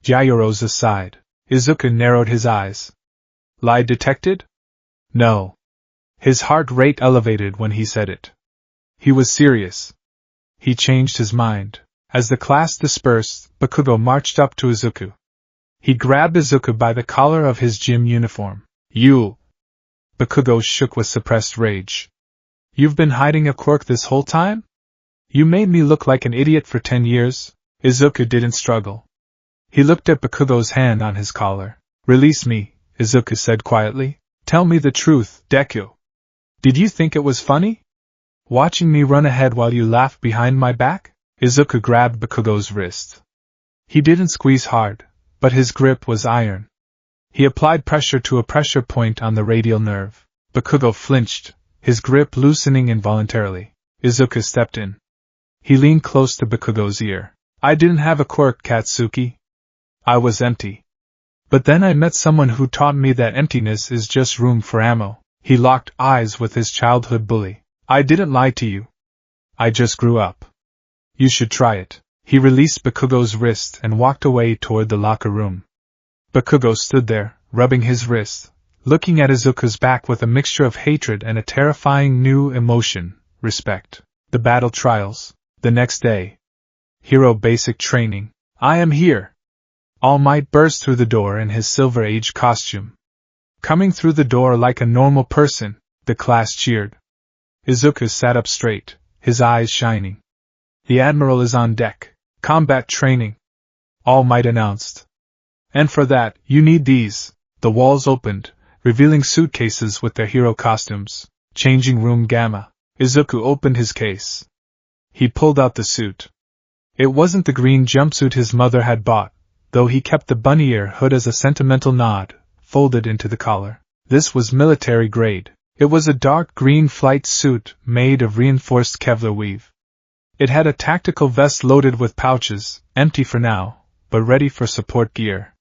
Yayorozu sighed. Izuku narrowed his eyes. Lie detected? No. His heart rate elevated when he said it. He was serious. He changed his mind. As the class dispersed, Bakugo marched up to Izuku. He grabbed Izuku by the collar of his gym uniform. You! Bakugo shook with suppressed rage. You've been hiding a quirk this whole time? You made me look like an idiot for 10 years. Izuku didn't struggle. He looked at Bakugo's hand on his collar. Release me, Izuku said quietly. Tell me the truth, Deku. Did you think it was funny? Watching me run ahead while you laughed behind my back? Izuku grabbed Bakugo's wrist. He didn't squeeze hard, but his grip was iron. He applied pressure to a pressure point on the radial nerve. Bakugo flinched, his grip loosening involuntarily. Izuku stepped in. He leaned close to Bakugo's ear. I didn't have a quirk, Katsuki. I was empty. But then I met someone who taught me that emptiness is just room for ammo. He locked eyes with his childhood bully. I didn't lie to you. I just grew up. You should try it. He released Bakugo's wrist and walked away toward the locker room. Bakugo stood there, rubbing his wrist, looking at Izuku's back with a mixture of hatred and a terrifying new emotion, respect. The battle trials. The next day. Hero basic training. I am here. All Might burst through the door in his Silver Age costume. Coming through the door like a normal person, the class cheered. Izuku sat up straight, his eyes shining. The Admiral is on deck. Combat training. All Might announced. And for that, you need these. The walls opened, revealing suitcases with their hero costumes. Changing room Gamma. Izuku opened his case. He pulled out the suit. It wasn't the green jumpsuit his mother had bought, though he kept the bunny ear hood as a sentimental nod, folded into the collar. This was military grade. It was a dark green flight suit made of reinforced Kevlar weave. It had a tactical vest loaded with pouches, empty for now, but ready for support gear.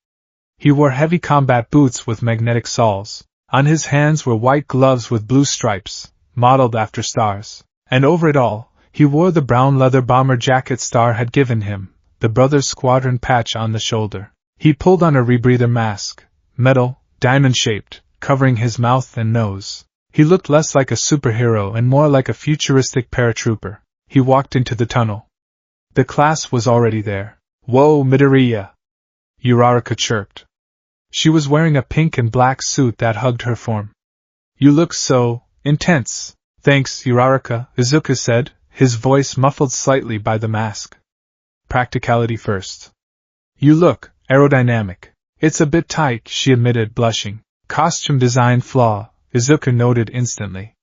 He wore heavy combat boots with magnetic soles. On his hands were white gloves with blue stripes, modeled after stars. And over it all, he wore the brown leather bomber jacket Star had given him, the Brothers Squadron patch on the shoulder. He pulled on a rebreather mask, metal, diamond-shaped, covering his mouth and nose. He looked less like a superhero and more like a futuristic paratrooper. He walked into the tunnel. The class was already there. "Whoa, Midoriya!" Uraraka chirped. She was wearing a pink and black suit that hugged her form. "You look so intense." "Thanks, Uraraka," Izuku said, his voice muffled slightly by the mask. "Practicality first." "You look aerodynamic." "It's a bit tight," she admitted, blushing. "Costume design flaw," Izuku noted instantly.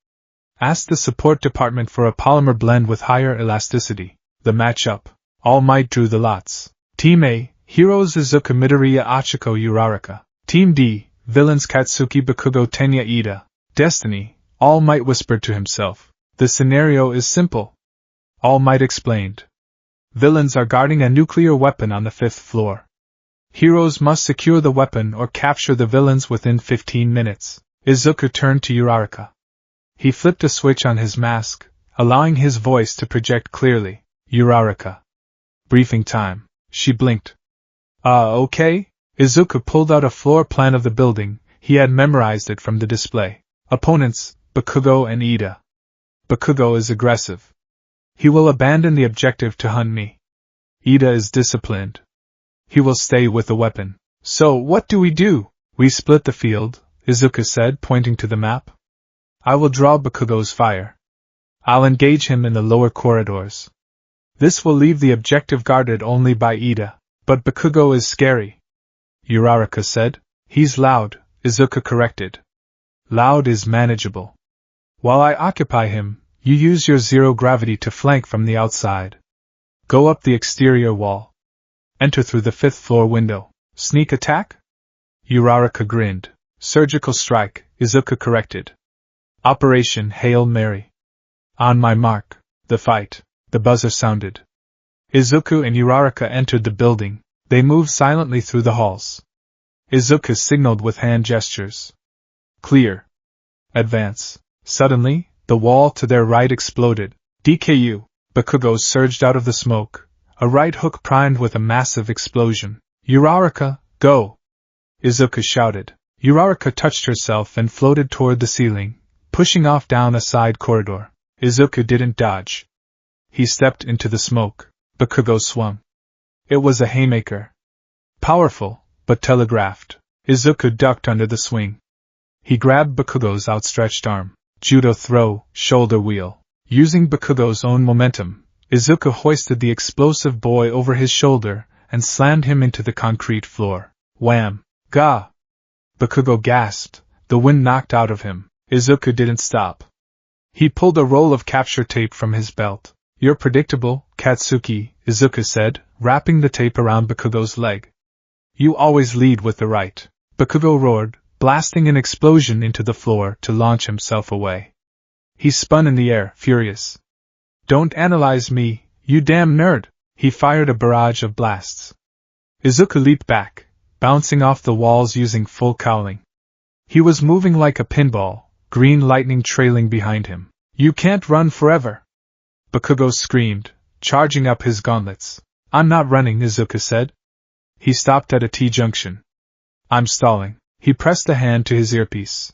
"Ask the support department for a polymer blend with higher elasticity." The matchup. All Might drew the lots. Team A, Heroes Izuku Midoriya Achiko Uraraka. Team D, Villains Katsuki Bakugo Tenya Ida. Destiny, All Might whispered to himself. "The scenario is simple." All Might explained. "Villains are guarding a nuclear weapon on the 5th floor. Heroes must secure the weapon or capture the villains within 15 minutes. Izuku turned to Uraraka. He flipped a switch on his mask, allowing his voice to project clearly. "Uraraka. Briefing time." She blinked. Okay?" Izuku pulled out a floor plan of the building. He had memorized it from the display. "Opponents, Bakugo and Ida. Bakugo is aggressive. He will abandon the objective to hunt me. Ida is disciplined. He will stay with the weapon. So what do we do?" "We split the field," Izuku said, pointing to the map. "I will draw Bakugo's fire. I'll engage him in the lower corridors. This will leave the objective guarded only by Ida. But Bakugo is scary," Uraraka said. "He's loud," Izuku corrected. "Loud is manageable. While I occupy him, you use your zero gravity to flank from the outside. Go up the exterior wall. Enter through the 5th floor window. Sneak attack?" Uraraka grinned. "Surgical strike," Izuku corrected. "Operation Hail Mary." On my mark. The fight. The buzzer sounded. Izuku and Uraraka entered the building. They moved silently through the halls. Izuku signaled with hand gestures. "Clear. Advance." Suddenly, the wall to their right exploded. DKU. Bakugo surged out of the smoke, a right hook primed with a massive explosion. "Uraraka, go!" Izuku shouted. Uraraka touched herself and floated toward the ceiling, pushing off down a side corridor. Izuku didn't dodge. He stepped into the smoke. Bakugo swung. It was a haymaker. Powerful, but telegraphed. Izuku ducked under the swing. He grabbed Bakugo's outstretched arm. Judo throw, shoulder wheel. Using Bakugo's own momentum, Izuku hoisted the explosive boy over his shoulder and slammed him into the concrete floor. Wham! Gah! Bakugo gasped, the wind knocked out of him. Izuku didn't stop. He pulled a roll of capture tape from his belt. "You're predictable, Katsuki," Izuku said, wrapping the tape around Bakugo's leg. "You always lead with the right." Bakugo roared, blasting an explosion into the floor to launch himself away. He spun in the air, furious. "Don't analyze me, you damn nerd!" He fired a barrage of blasts. Izuku leaped back, bouncing off the walls using full cowling. He was moving like a pinball, green lightning trailing behind him. "You can't run forever!" Bakugo screamed, charging up his gauntlets. "I'm not running," Izuku said. He stopped at a T-junction. "I'm stalling." He pressed a hand to his earpiece.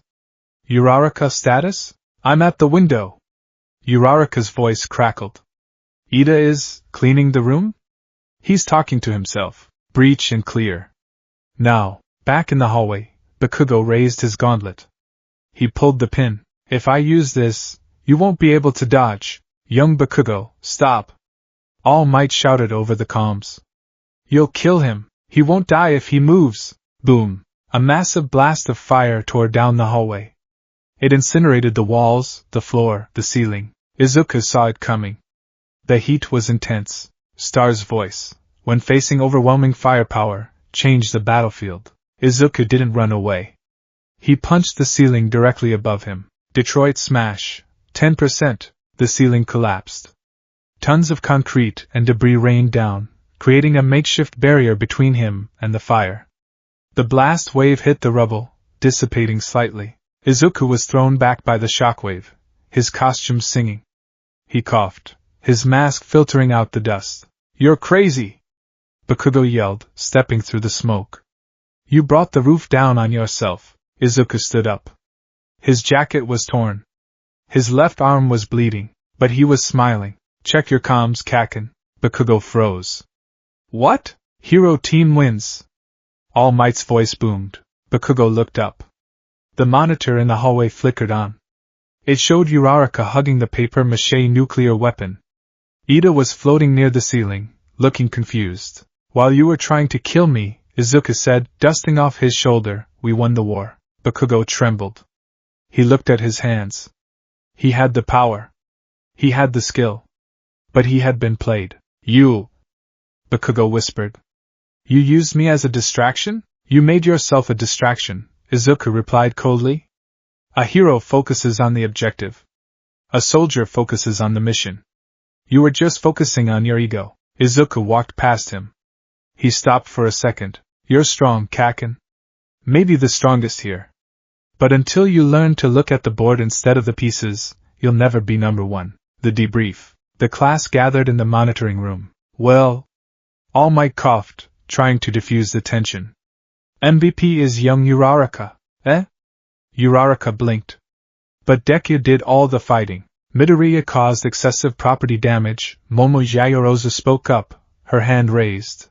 "Uraraka status? I'm at the window." Uraraka's voice crackled. "Ida is cleaning the room?" He's talking to himself. Breach and clear. Now, back in the hallway, Bakugo raised his gauntlet. He pulled the pin. "If I use this, you won't be able to dodge." "Young Bakugo, stop!" All Might shouted over the comms. "You'll kill him. He won't die if he moves." Boom! A massive blast of fire tore down the hallway. It incinerated the walls, the floor, the ceiling. Izuku saw it coming. The heat was intense. Star's voice, when facing overwhelming firepower, changed the battlefield. Izuku didn't run away. He punched the ceiling directly above him. Detroit smash. 10%. The ceiling collapsed. Tons of concrete and debris rained down, creating a makeshift barrier between him and the fire. The blast wave hit the rubble, dissipating slightly. Izuku was thrown back by the shockwave, his costume singing. He coughed, his mask filtering out the dust. "You're crazy!" Bakugo yelled, stepping through the smoke. "You brought the roof down on yourself." Izuku stood up. His jacket was torn. His left arm was bleeding, but he was smiling. "Check your comms, Kaken." Bakugo froze. "What?" "Hero team wins." All Might's voice boomed. Bakugo looked up. The monitor in the hallway flickered on. It showed Uraraka hugging the paper-maché nuclear weapon. Ida was floating near the ceiling, looking confused. "While you were trying to kill me," Izuku said, dusting off his shoulder, "we won the war." Bakugo trembled. He looked at his hands. He had the power. He had the skill. But he had been played. "You," Bakugo whispered. "You used me as a distraction?" "You made yourself a distraction," Izuku replied coldly. "A hero focuses on the objective. A soldier focuses on the mission. You were just focusing on your ego." Izuku walked past him. He stopped for a second. "You're strong, Kaken. Maybe the strongest here. But until you learn to look at the board instead of the pieces, you'll never be number one." The debrief. The class gathered in the monitoring room. "Well," All Might coughed, trying to diffuse the tension. "MVP is young Uraraka, eh?" Uraraka blinked. "But Deku did all the fighting. Midoriya caused excessive property damage," Momo Yayorozu spoke up, her hand raised.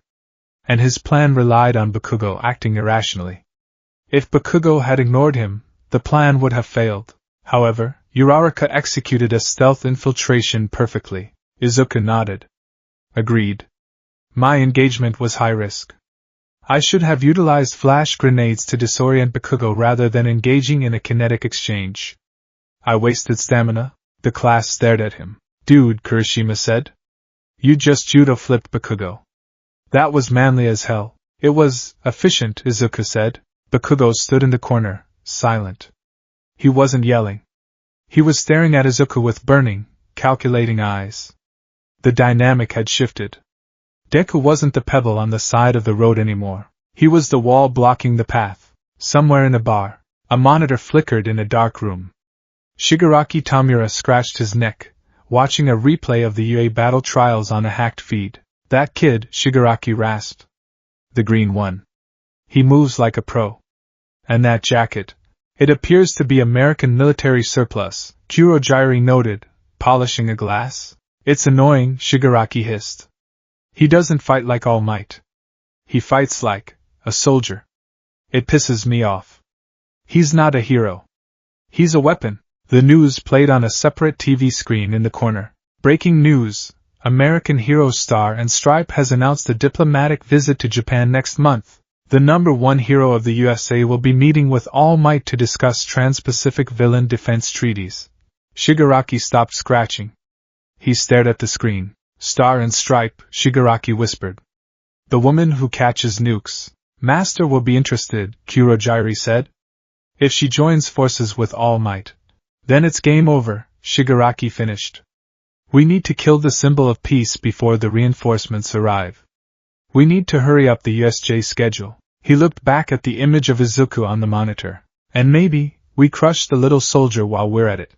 "And his plan relied on Bakugo acting irrationally. If Bakugo had ignored him, the plan would have failed. However, Uraraka executed a stealth infiltration perfectly." Izuku nodded. "Agreed. My engagement was high risk. I should have utilized flash grenades to disorient Bakugo rather than engaging in a kinetic exchange. I wasted stamina." The class stared at him. "Dude," Kirishima said. "You just judo flipped Bakugo. That was manly as hell." "It was efficient," Izuku said. Bakugo stood in the corner, silent. He wasn't yelling. He was staring at Izuku with burning, calculating eyes. The dynamic had shifted. Deku wasn't the pebble on the side of the road anymore. He was the wall blocking the path. Somewhere in a bar, a monitor flickered in a dark room. Shigaraki Tamura scratched his neck, watching a replay of the UA battle trials on a hacked feed. "That kid," Shigaraki rasped. "The green one. He moves like a pro. And that jacket. It appears to be American military surplus," Kurojairi noted, polishing a glass. "It's annoying," Shigaraki hissed. "He doesn't fight like All Might. He fights like a soldier. It pisses me off. He's not a hero. He's a weapon." The news played on a separate TV screen in the corner. "Breaking news. American hero Star and Stripe has announced a diplomatic visit to Japan next month. The #1 hero of the USA will be meeting with All Might to discuss trans-Pacific villain defense treaties." Shigaraki stopped scratching. He stared at the screen. "Star and Stripe," Shigaraki whispered. "The woman who catches nukes. Master will be interested," Kurojairi said. "If she joins forces with All Might, then it's game over," Shigaraki finished. "We need to kill the symbol of peace before the reinforcements arrive. We need to hurry up the USJ schedule." He looked back at the image of Izuku on the monitor. "And maybe, we crush the little soldier while we're at it."